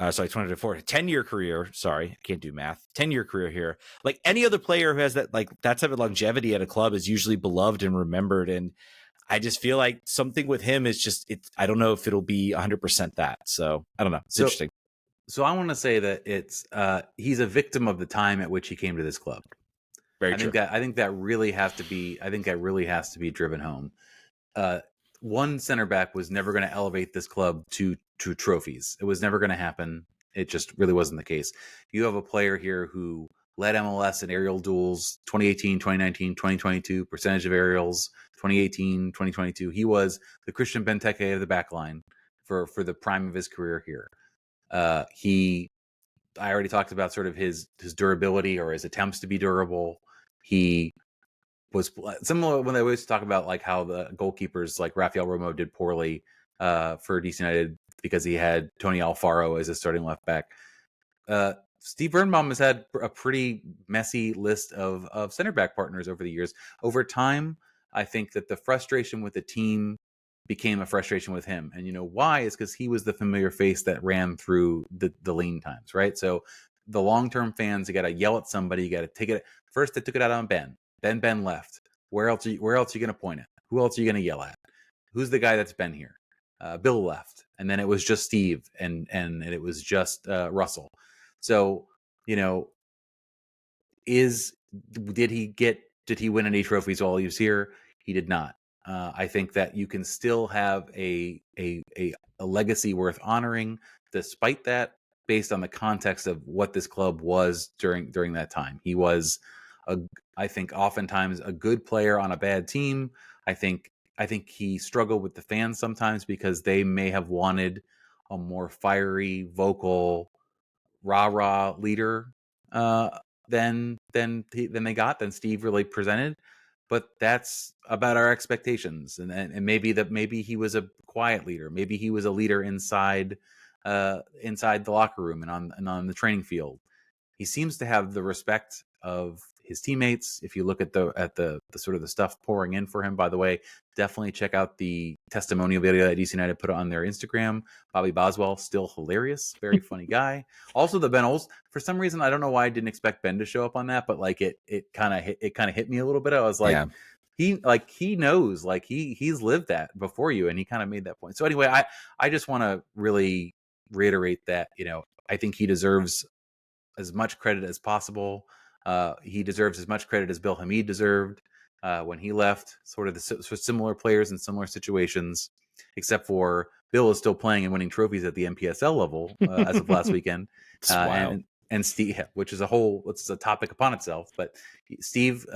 2024, 10-year career. Sorry, I can't do math. 10-year career here. Like any other player who has that type of longevity at a club is usually beloved and remembered. And I just feel like something with him is I don't know if it'll be 100% that. So I don't know. It's interesting. So I want to say that it's he's a victim of the time at which he came to this club. Very true. I think that really has to be driven home. Uh, one center back was never going to elevate this club to trophies. It was never going to happen. It just really wasn't the case. You have a player here who led MLS in aerial duels 2018, 2019, 2022, percentage of aerials 2018, 2022. He was the Christian Benteke of the back line for the prime of his career here. He I already talked about sort of his durability or his attempts to be durable. He was similar when they always talk about like how the goalkeepers like Rafael Romo did poorly for DC United because he had Tony Alfaro as his starting left back. Steve Birnbaum has had a pretty messy list of center back partners over the years. Over time, I think that the frustration with the team became a frustration with him. And you know why? Is because he was the familiar face that ran through the lean times, right? So the long-term fans, you got to yell at somebody. You got to take it. First, they took it out on Ben. Then Ben left. Where else are you going to point at? Who else are you going to yell at? Who's the guy that's been here? Bill left. And then it was just Steve and it was just Russell. So, you know, did he win any trophies while he was here? He did not. I think that you can still have a legacy worth honoring despite that, based on the context of what this club was during that time. He was I think oftentimes a good player on a bad team. I think he struggled with the fans sometimes because they may have wanted a more fiery, vocal, rah leader uh, than Steve really presented. But that's about our expectations, and maybe he was a quiet leader. Maybe he was a leader inside the locker room and on the training field. He seems to have the respect of his teammates. If you look at the sort of the stuff pouring in for him, by the way, definitely check out the testimonial video that DC United put on their Instagram. Bobby Boswell, still hilarious, very funny guy. Also, the Ben Ols, for some reason, I don't know why I didn't expect Ben to show up on that, but like it kind of hit me a little bit. I was like, Yeah. he knows, like he's lived that before you, and he kind of made that point. So anyway, I just want to really reiterate that, you know, I think he deserves as much credit as possible. He deserves as much credit as Bill Hamid deserved when he left. Sort of similar players in similar situations, except for Bill is still playing and winning trophies at the MPSL level as of last weekend. It's wild. And Steve, which is it's a topic upon itself. But Steve,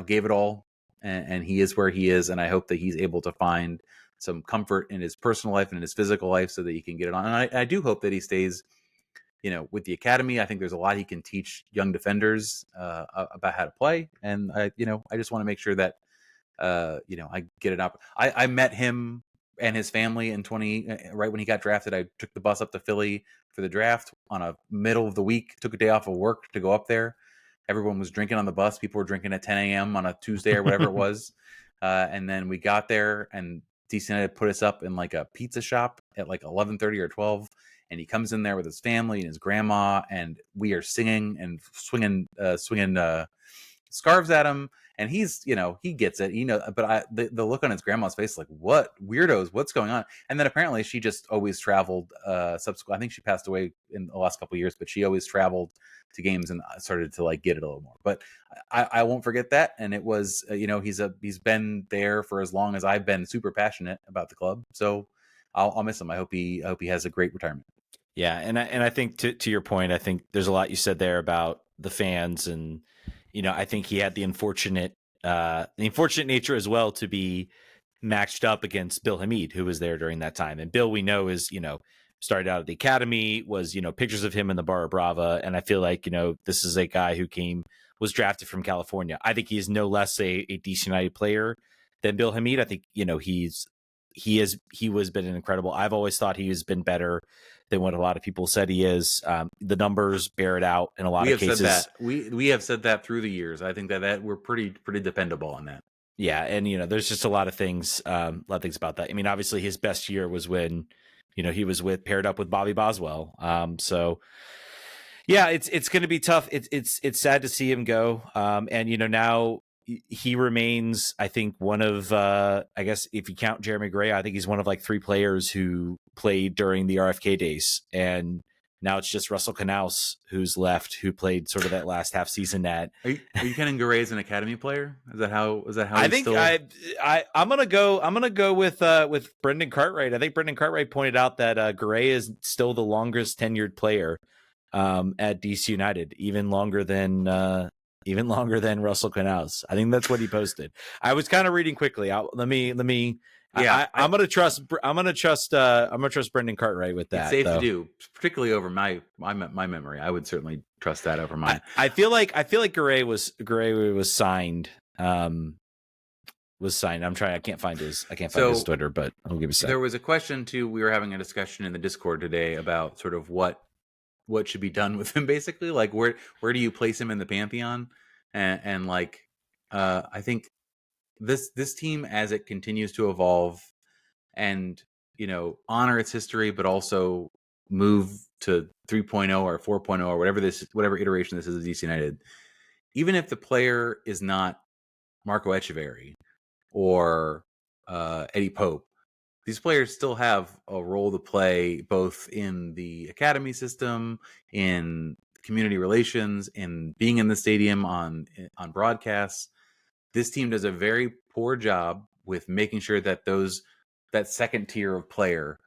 gave it all, and he is where he is. And I hope that he's able to find some comfort in his personal life and in his physical life so that he can get it on. And I do hope that he stays, with the academy. I think there's a lot he can teach young defenders about how to play. And I just want to make sure that, I get it up. I met him and his family in right when he got drafted. I took the bus up to Philly for the draft on a middle of the week, took a day off of work to go up there. Everyone was drinking on the bus. People were drinking at 10 a.m. on a Tuesday or whatever it was. And then we got there and DC United put us up in like a pizza shop at like 11:30 or 12. And he comes in there with his family and his grandma, and we are singing and swinging scarves at him. And he's, he gets it, but the look on his grandma's face, like, what weirdos, what's going on? And then apparently she just always traveled subsequent. I think she passed away in the last couple of years, but she always traveled to games and started to like get it a little more. But I won't forget that. And it was, he's been there for as long as I've been super passionate about the club. So I'll miss him. I hope he has a great retirement. Yeah, and I think to your point, I think there's a lot you said there about the fans, and I think he had the unfortunate nature as well to be matched up against Bill Hamid, who was there during that time. And Bill, we know, is started out at the academy, was pictures of him in the Barra Brava, and I feel like this is a guy who was drafted from California. I think he is no less a DC United player than Bill Hamid. I think he was been an incredible. I've always thought he has been better than what a lot of people said he is. The numbers bear it out in a lot of cases. Said that. We have said that through the years. I think that we're pretty dependable on that. Yeah, and there's just a lot of things about that. I mean, obviously his best year was when he was paired up with Bobby Boswell. So yeah, it's going to be tough. It's sad to see him go. And now he remains, I think, one of, I guess if you count Jeremy Gray, I think he's one of like 3 players who played during the RFK days. And Now it's just Russell Knaus who's left, who played sort of that last half season at. Are you counting Garay as an academy player? Is that how I he's think still? I'm gonna go with Brendan Cartwright. I think Brendan Cartwright pointed out that Garay is still the longest tenured player at DC United, even longer than Russell Knaus. I think that's what he posted. I was kind of reading quickly. Let me. Yeah, I'm gonna trust Brendan Cartwright with that. It's safe though. to do, particularly over my memory. I would certainly trust that over mine. I feel like Garay was signed. Was signed. I can't find his his Twitter, but I'll give you a second. There was a question too. We were having a discussion in the Discord today about sort of what should be done with him, basically. Like where do you place him in the pantheon? And like I think this team, as it continues to evolve and honor its history, but also move to 3.0 or 4.0 or whatever iteration this is of DC United, even if the player is not Marco Echeverri or Eddie Pope, these players still have a role to play both in the academy system, in community relations, in being in the stadium on broadcasts. This team does a very poor job with making sure that that second tier of player,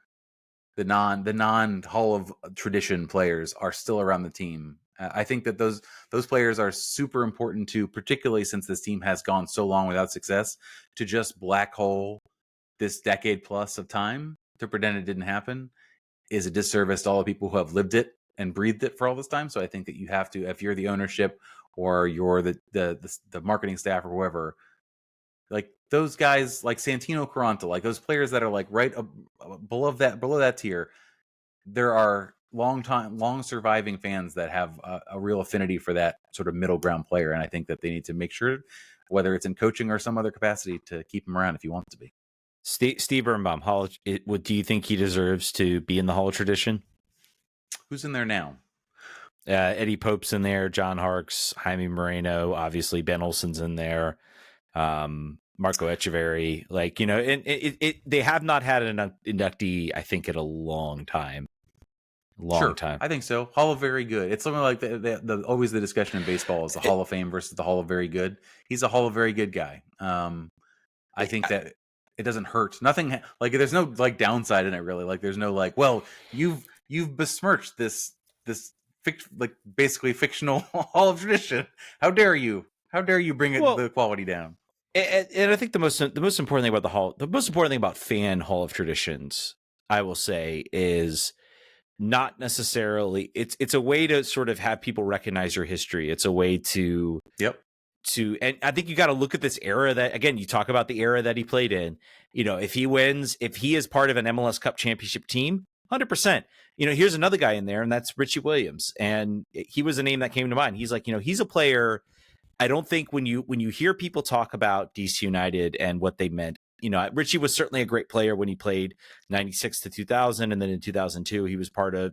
the non Hall of Tradition players, are still around the team. I think that those players are super important too, particularly since this team has gone so long without success. To just black hole this decade plus of time to pretend it didn't happen is a disservice to all the people who have lived it and breathed it for all this time. So I think that you have to, if you're the ownership or you're the marketing staff or whoever, like those guys, like Santino Carranto, like those players that are like right below that tier, there are long surviving fans that have a real affinity for that sort of middle ground player, and I think that they need to make sure, whether it's in coaching or some other capacity, to keep him around if you want to be. Steve Birnbaum, do you think he deserves to be in the Hall of Tradition? Who's in there now? Eddie Pope's in there, John Harkes, Jaime Moreno, obviously Ben Olsen's in there, Marco Echeverri. Like, and they have not had an inductee, I think, in a long time. Time. I think so. Hall of Very Good. It's something like the always the discussion in baseball is the Hall of Fame versus the Hall of Very Good. He's a Hall of Very Good guy. I think that it doesn't hurt. Nothing like there's no like downside in it really. Like there's no like, well, you've besmirched this like basically fictional Hall of Tradition. How dare you? How dare you bring the quality down? And I think the most important thing about the most important thing about fan Hall of Traditions, I will say, is not necessarily it's a way to sort of have people recognize your history. It's a way to and I think you got to look at this era that, again, you talk about the era that he played in. If he wins, if he is part of an MLS Cup championship team, 100%. Here's another guy in there, and that's Richie Williams, and he was a name that came to mind. He's like, he's a player. I don't think when you hear people talk about DC United and what they meant, Richie was certainly a great player when he played 96 to 2000. And then in 2002, he was part of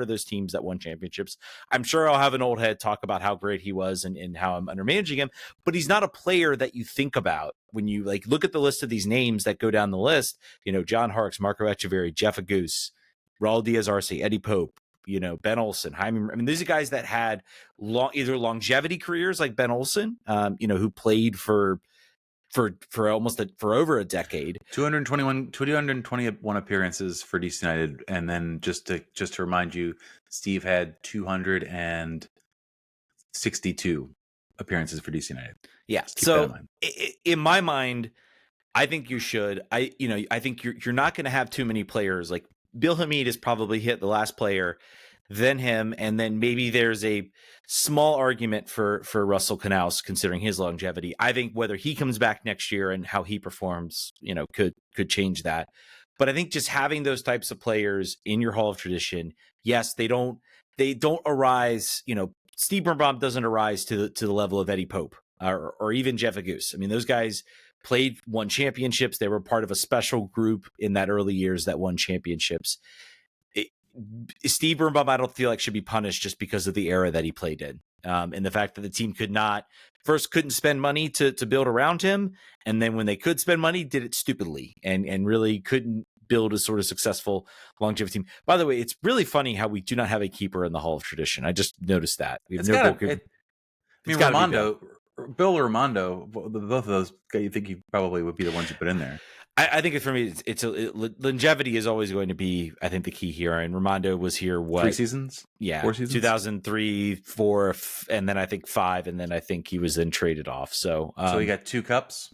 those teams that won championships. I'm sure I'll have an old head talk about how great he was and how I'm undermanaging him, but he's not a player that you think about when you like look at the list of these names that go down the list. John Harkes, Marco Echeverri, Jeff Agoose, Raul Diaz-Arce, Eddie Pope, Ben Olsen, Jaime. I mean, these are guys that had either longevity careers like Ben Olsen, who played for over a decade. 221 appearances for DC United, and then just to remind you, Steve had 262 appearances for DC United. Yeah. So in my mind, I think you should. I think you're not going to have too many players. Like Bill Hamid has probably hit the last player, then him, and then maybe there's a small argument for Russell Knaus considering his longevity. I think whether he comes back next year and how he performs, could change that. But I think just having those types of players in your Hall of Tradition, yes, they don't arise. Steve Birnbaum doesn't arise to the level of Eddie Pope or even Jeff Agoose. I mean, those guys won championships. They were part of a special group in that early years that won championships. Steve Birnbaum, I don't feel like should be punished just because of the era that he played in, and the fact that the team couldn't spend money to build around him, and then when they could spend money, did it stupidly and really couldn't build a sort of successful longevity team. By the way, it's really funny how we do not have a keeper in the Hall of Tradition. I just noticed that we have It's no got goalkeeper. I mean, Bill or Ramondo, both of those, you think you probably would be the ones you put in there. I think for me, longevity is always going to be, I think, the key here. And Ramondo was here, 3 seasons? Yeah, 4 seasons? 2003, 4, and then I think 5, and then I think he was then traded off. So he got 2 cups?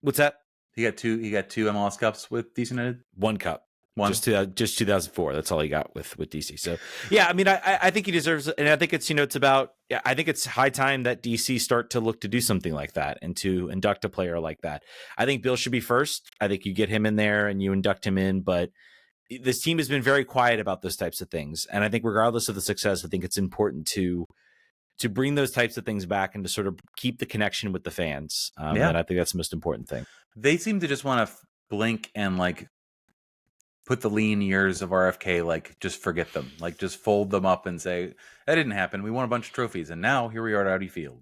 What's that? He got two MLS Cups with DC United? 1 cup. One. Just 2004. That's all he got with DC. So yeah, I mean, I think he deserves it, and I think it's it's about. Yeah, I think it's high time that DC start to look to do something like that and to induct a player like that. I think Bill should be first. I think you get him in there and you induct him in, but this team has been very quiet about those types of things, and I think regardless of the success, I think it's important to bring those types of things back and to sort of keep the connection with the fans. And I think that's the most important thing. They seem to just want to blink and put the lean years of RFK, just forget them, just fold them up and say, that didn't happen. We won a bunch of trophies. And now here we are at Audi Field.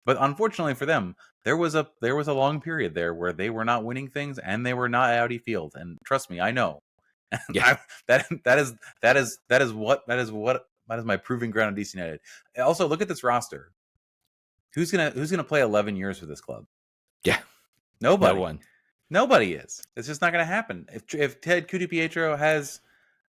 But unfortunately for them, there was a long period there where they were not winning things and they were not at Audi Field. And trust me, I know. Yeah. that is my proving ground in DC United. Also, look at this roster. Who's gonna play 11 years for this club? Yeah. Nobody. No one. Nobody is. It's just not going to happen. If Ted Kudipietro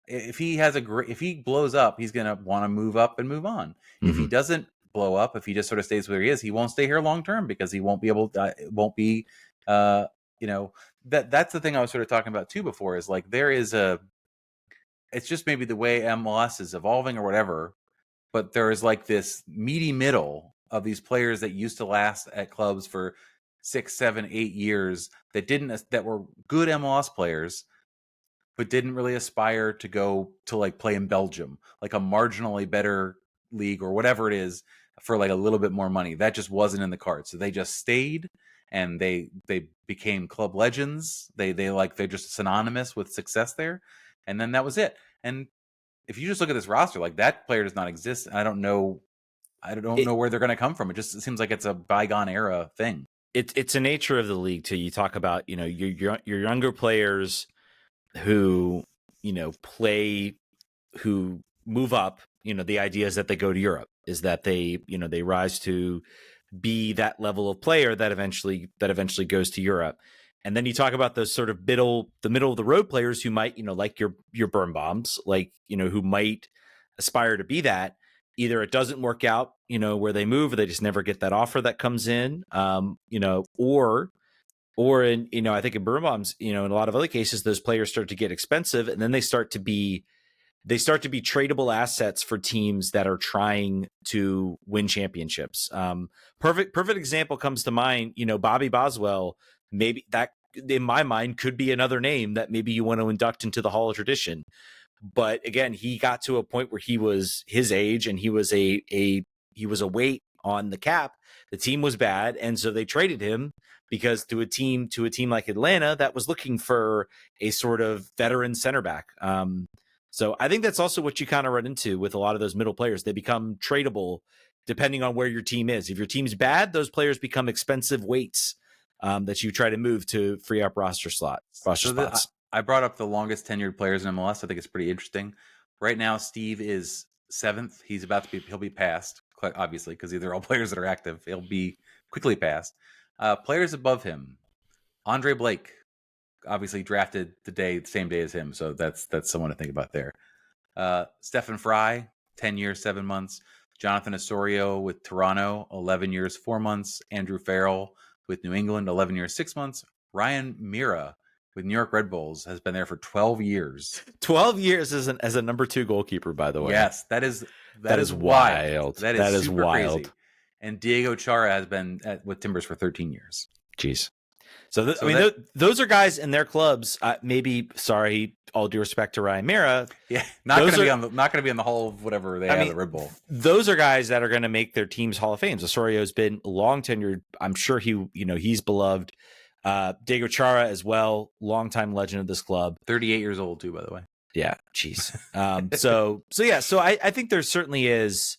if he blows up, he's going to want to move up and move on. Mm-hmm. If he doesn't blow up, if he just sort of stays where he is, he won't stay here long term because he won't be able. Won't be. That's the thing I was sort of talking about too before. Is there is a. It's just maybe the way MLS is evolving or whatever, but there is this meaty middle of these players that used to last at clubs for 6, 7, 8 years that were good MLS players, but didn't really aspire to go to play in Belgium, a marginally better league or whatever it is for a little bit more money. That just wasn't in the cards. So they just stayed and they became club legends. They're just synonymous with success there. And then that was it. And if you just look at this roster, that player does not exist. I don't know where they're going to come from. It seems like it's a bygone era thing. It's a nature of the league too. You talk about your younger players who who move up. The idea is that they go to Europe, is that they rise to be that level of player that eventually goes to Europe. And then you talk about those sort of middle of the road players who might like your Birnbaums, who might aspire to be that. Either it doesn't work out, where they move, or they just never get that offer that comes in, or in, I think in Birnbaum's, in a lot of other cases, those players start to get expensive, and then they start to be tradable assets for teams that are trying to win championships. Perfect example comes to mind. Bobby Boswell, maybe that in my mind could be another name that maybe you want to induct into the Hall of Tradition. But again, he got to a point where he was his age and he was a weight on the cap. The team was bad, and so they traded him because to a team like Atlanta that was looking for a sort of veteran center back. So I think that's also what you kind of run into with a lot of those middle players. They become tradable depending on where your team is. If your team's bad, those players become expensive weights that you try to move to free up roster spots. I brought up the longest tenured players in MLS. I think it's pretty interesting. Right now, Steve is 7th. He'll be passed, obviously, because these are all players that are active. He'll be quickly passed. Players above him, Andre Blake, obviously drafted the same day as him. So that's someone to think about there. Stephen Fry, 10 years, 7 months. Jonathan Osorio with Toronto, 11 years, 4 months. Andrew Farrell with New England, 11 years, 6 months. Ryan Mira with New York Red Bulls has been there for 12 years. 12 years as a number 2 goalkeeper, by the way. Yes, that is wild. That is wild. Crazy. And Diego Chara has been with Timbers for 13 years. Jeez. So those are guys in their clubs. Maybe, sorry, all due respect to Ryan Mira. Yeah, not going to be on the Hall of whatever they have at Red Bull. Those are guys that are going to make their teams Hall of Fames. Osorio's been long tenured. I'm sure he's beloved. Diego Chara as well, longtime legend of this club. 38 years old too, by the way. Yeah, jeez. So I think there certainly is.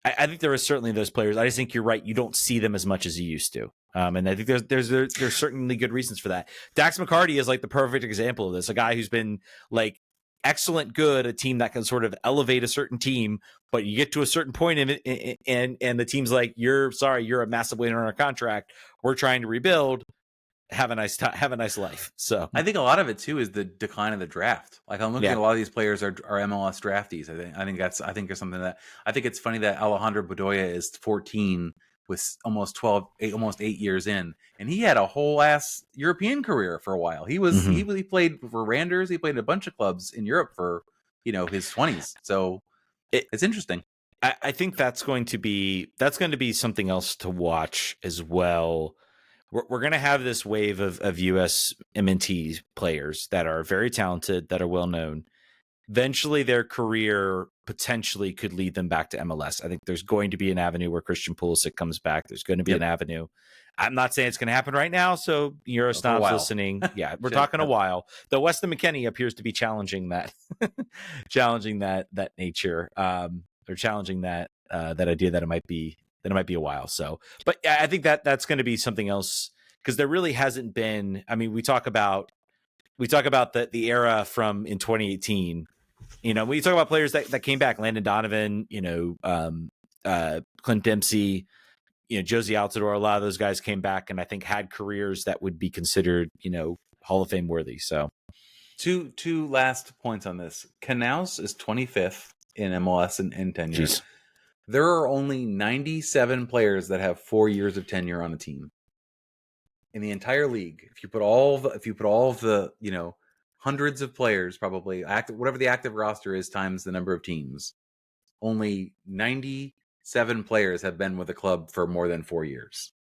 I think there are certainly those players. I just think you're right. You don't see them as much as you used to. And I think there's certainly good reasons for that. Dax McCarty is like the perfect example of this. A guy who's been like excellent good, a team that can sort of elevate a certain team, but you get to a certain point in it, and the team's like, you're a massive winner on our contract. We're trying to rebuild. Have a nice life. So I think a lot of it too is the decline of the draft. Like I'm looking at a lot of these players are MLS draftees. I think there's something that I think it's funny that Alejandro Bedoya is 14 with almost 8 years in, and he had a whole ass European career for a while. He played for Randers. He played in a bunch of clubs in Europe for his 20s. So it's interesting. I think that's going to be something else to watch as well. We're going to have this wave of U.S. MNT players that are very talented, that are well known. Eventually, their career potentially could lead them back to MLS. I think there's going to be an avenue where Christian Pulisic comes back. There's going to be an avenue. I'm not saying it's going to happen right now. So Eurosnobs listening, yeah, we're talking a while. Though Weston McKennie appears to be challenging that, that nature, or challenging that idea that it might be a while. So, but I think that's going to be something else, because there really hasn't been. I mean, we talk about the era from in 2018. When you talk about players that came back, Landon Donovan, Clint Dempsey, Josie Altidore, a lot of those guys came back and I think had careers that would be considered, Hall of Fame worthy. So two last points on this. Knaus is 25th in MLS in tenure. Jeez. There are only 97 players that have 4 years of tenure on a team in the entire league. If you put all of the hundreds of players, probably active, whatever the active roster is times the number of teams, only 97 players have been with a club for more than 4 years.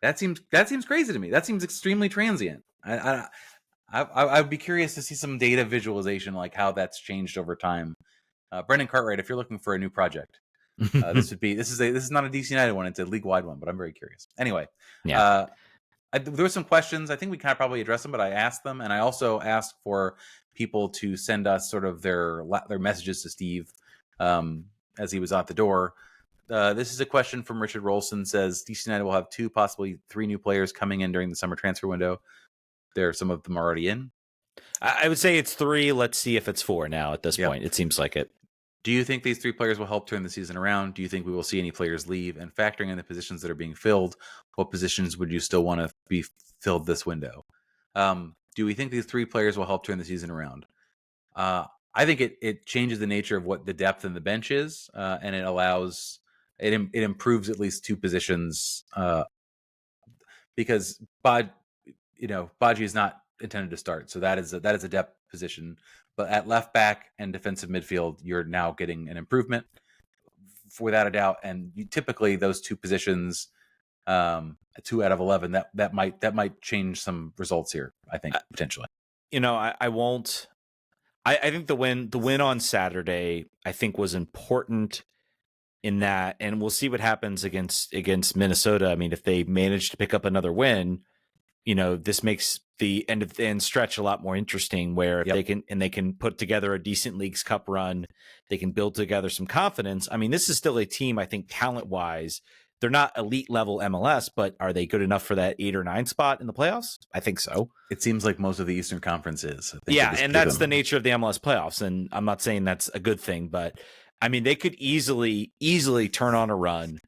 That seems crazy to me. That seems extremely transient. I'd be curious to see some data visualization, like how that's changed over time. Brendan Cartwright, if you're looking for a new project, this is not a DC United one; it's a league-wide one. But I'm very curious. Anyway, there were some questions. I think we kind of probably addressed them, but I asked them, and I also asked for people to send us sort of their messages to Steve as he was out the door. This is a question from Richard Rolson. Says DC United will have 2, possibly 3 new players coming in during the summer transfer window. Some of them already in. I would say it's 3. Let's see if it's 4 now at this point. It seems like it. Do you think these 3 players will help turn the season around? Do you think we will see any players leave? And factoring in the positions that are being filled, what positions would you still want to be filled this window? Do we think these 3 players will help turn the season around? I think it changes the nature of what the depth in the bench is, and it improves at least 2 positions, because Badji is not intended to start, so that is a depth position. But at left back and defensive midfield, you're now getting an improvement without a doubt. And typically those 2 positions, 2 out of 11, that might change some results here. I think potentially. I won't. I think the win on Saturday, I think, was important in that, and we'll see what happens against Minnesota. I mean, if they manage to pick up another win, this makes the end stretch a lot more interesting, where if they can put together a decent Leagues Cup run, they can build together some confidence. I mean, this is still a team, I think, talent wise, they're not elite level MLS, but are they good enough for that 8 or 9 spot in the playoffs? I think so. It seems like most of the Eastern Conference is. Yeah, and that's the nature of the MLS playoffs. And I'm not saying that's a good thing, but I mean, they could easily turn on a run.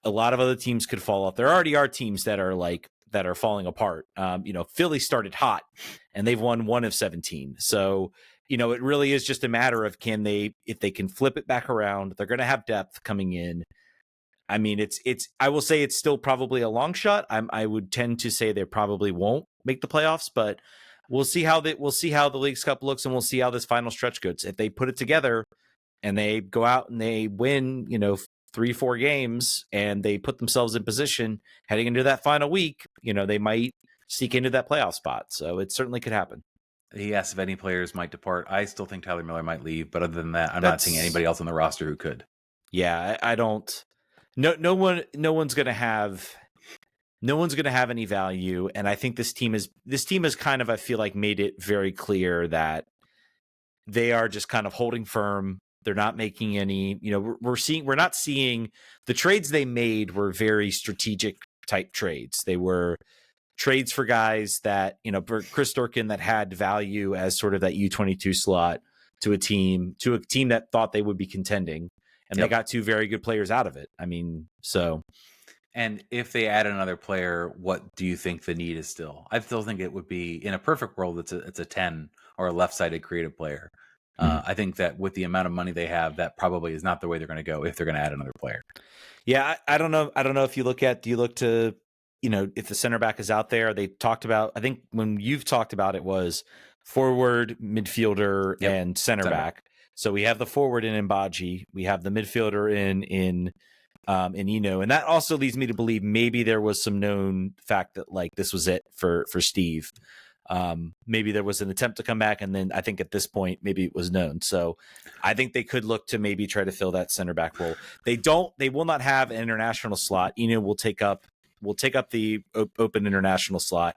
A lot of other teams could fall off. There already are teams that are falling apart. Philly started hot and they've won 1 of 17. So, it really is just a matter of if they can flip it back around, they're going to have depth coming in. I mean, I will say it's still probably a long shot. I would tend to say they probably won't make the playoffs, but we'll see how the Leagues Cup looks, and we'll see how this final stretch goes. If they put it together and they go out and they win, 3-4 games, and they put themselves in position heading into that final week, they might sneak into that playoff spot. So it certainly could happen. He asked if any players might depart. I still think Tyler Miller might leave, but other than that, I'm not seeing anybody else on the roster who could. Yeah, I don't. No one's going to have any value, and I think this team has kind of, I feel like, made it very clear that they are just kind of holding firm. They're not making any, we're not seeing the trades they made were very strategic type trades. They were trades for guys that, for Chris Durkin, that had value as sort of that U22 slot to a team that thought they would be contending, and they got two very good players out of it. I mean, so. And if they add another player, what do you think the need is still? I still think it would be, in a perfect world, it's a 10 or a left-sided creative player. I think that with the amount of money they have, that probably is not the way they're going to go if they're going to add another player. Yeah, I don't know. I don't know if you look to, if the center back is out there. They talked about, I think when you've talked about it, was forward, midfielder, and center back. So we have the forward in Mbaji. We have the midfielder in Eno, and that also leads me to believe maybe there was some known fact that like this was it for Steve. Maybe there was an attempt to come back, and then I think at this point maybe it was known. So I think they could look to maybe try to fill that center back role. They will not have an international slot. Eno will take up the open international slot.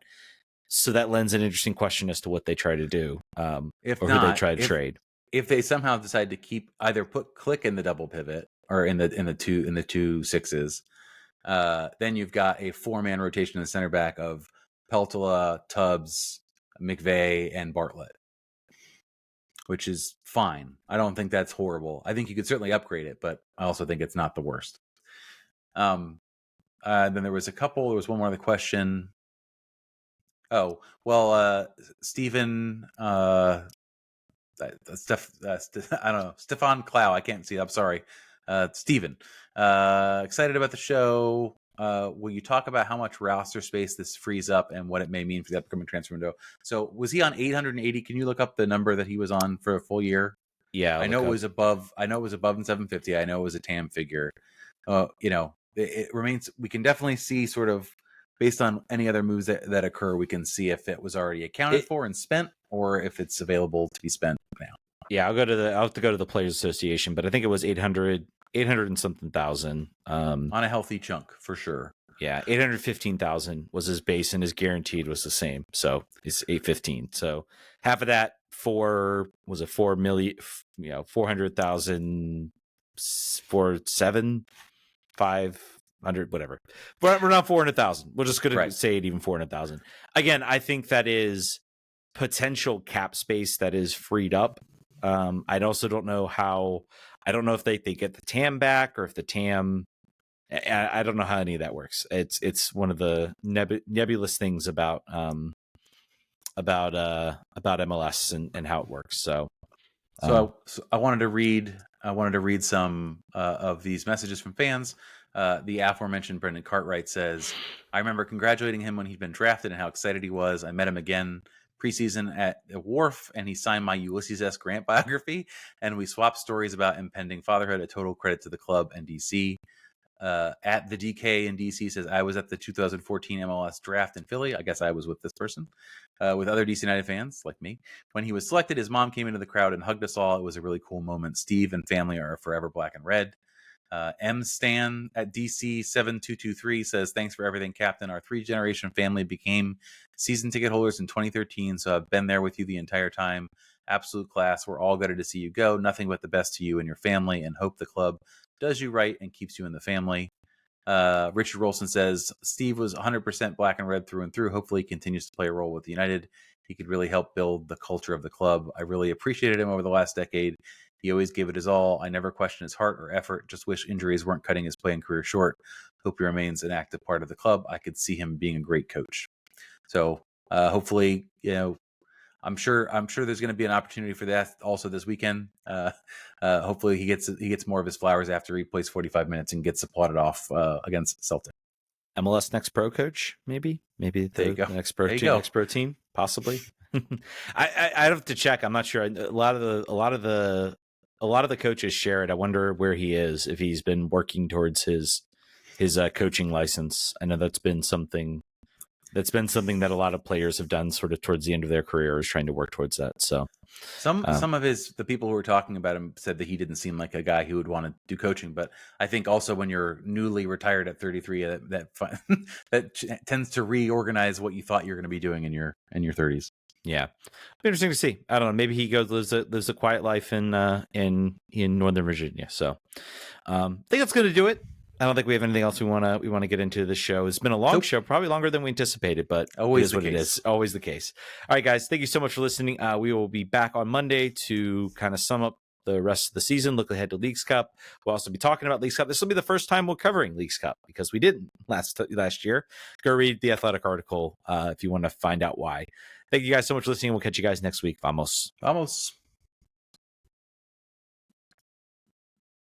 So that lends an interesting question as to what they try to do, or who they try to trade. If they somehow decide to keep either put Click in the double pivot or in the two sixes, then you've got a 4-man rotation in the center back of Peltola, Tubbs, McVeigh, and Bartlett, which is fine. I don't think that's horrible. I think you could certainly upgrade it, but I also think it's not the worst. Then there was one more other question. Oh, well, Stephen, I don't know, Stefan Clow. I can't see. I'm sorry. Steven, excited about the show. Will you talk about how much roster space this frees up and what it may mean for the upcoming transfer window? So was he on 880? Can you look up the number that he was on for a full year? Yeah, I know it was above in 750. I know it was a TAM figure. It remains. We can definitely see sort of based on any other moves that occur. We can see if it was already accounted for and spent, or if it's available to be spent now. Yeah, I'll have to go to the Players Association, but I think it was 800 and something thousand. On a healthy chunk for sure. Yeah, 815,000 was his base, and his guaranteed was the same. So it's 815. So half of that was a 4 million, 400,000 for 500, whatever. But we're not 400,000. We're just going to say it even 400,000. Again, I think that is potential cap space that is freed up. I also don't know how. I don't know if they get the TAM back, or if the TAM. I don't know how any of that works. It's one of the nebulous things about MLS and how it works. So I wanted to read some of these messages from fans. The aforementioned Brendan Cartwright says, "I remember congratulating him when he'd been drafted and how excited he was. I met him again preseason at the Wharf, and he signed my Ulysses S. Grant biography, and we swapped stories about impending fatherhood. A total credit to the club and DC." At the DK in DC says, "I was at the 2014 MLS draft in Philly." I guess I was with this person, with other DC United fans like me. When he was selected, his mom came into the crowd and hugged us all. It was a really cool moment. Steve and family are forever black and red. M. Stan at DC 7223 says, "Thanks for everything, Captain. Our 3-generation family became season ticket holders in 2013, so I've been there with you the entire time. Absolute class. We're all gutted to see you go. Nothing but the best to you and your family, and hope the club does you right and keeps you in the family." Richard Rolson says, "Steve was 100% black and red through and through. Hopefully he continues to play a role with United. He could really help build the culture of the club. I really appreciated him over the last decade. He always gave it his all. I never questioned his heart or effort. Just wish injuries weren't cutting his playing career short. Hope he remains an active part of the club. I could see him being a great coach." So hopefully, I'm sure there's going to be an opportunity for that also this weekend. Hopefully he gets more of his flowers after he plays 45 minutes and gets applauded off against Celtic. MLS Next Pro coach, maybe the next pro team, possibly. I have to check. I'm not sure. A lot of the coaches share it. I wonder where he is, if he's been working towards his coaching license. I know that's been something that a lot of players have done sort of towards the end of their career, is trying to work towards that. So some of the people who were talking about him said that he didn't seem like a guy who would want to do coaching. But I think also when you're newly retired at 33, that tends to reorganize what you thought you're going to be doing in your 30s. Yeah, be interesting to see. I don't know. Maybe he lives a quiet life in Northern Virginia. So I think that's going to do it I don't think we have anything else we want to get into this show. It's been a long Nope. show, probably longer than we anticipated, but Always it is the what it case. is. Always the case. All right, guys, thank you so much for listening. We will be back on Monday to kind of sum up the rest of the season, look ahead to Leagues Cup. We'll also be talking about Leagues Cup. This will be the first time we're covering Leagues Cup because we didn't last year. Go read the Athletic article if you want to find out why. Thank you guys so much for listening. We'll catch you guys next week. Vamos. Vamos.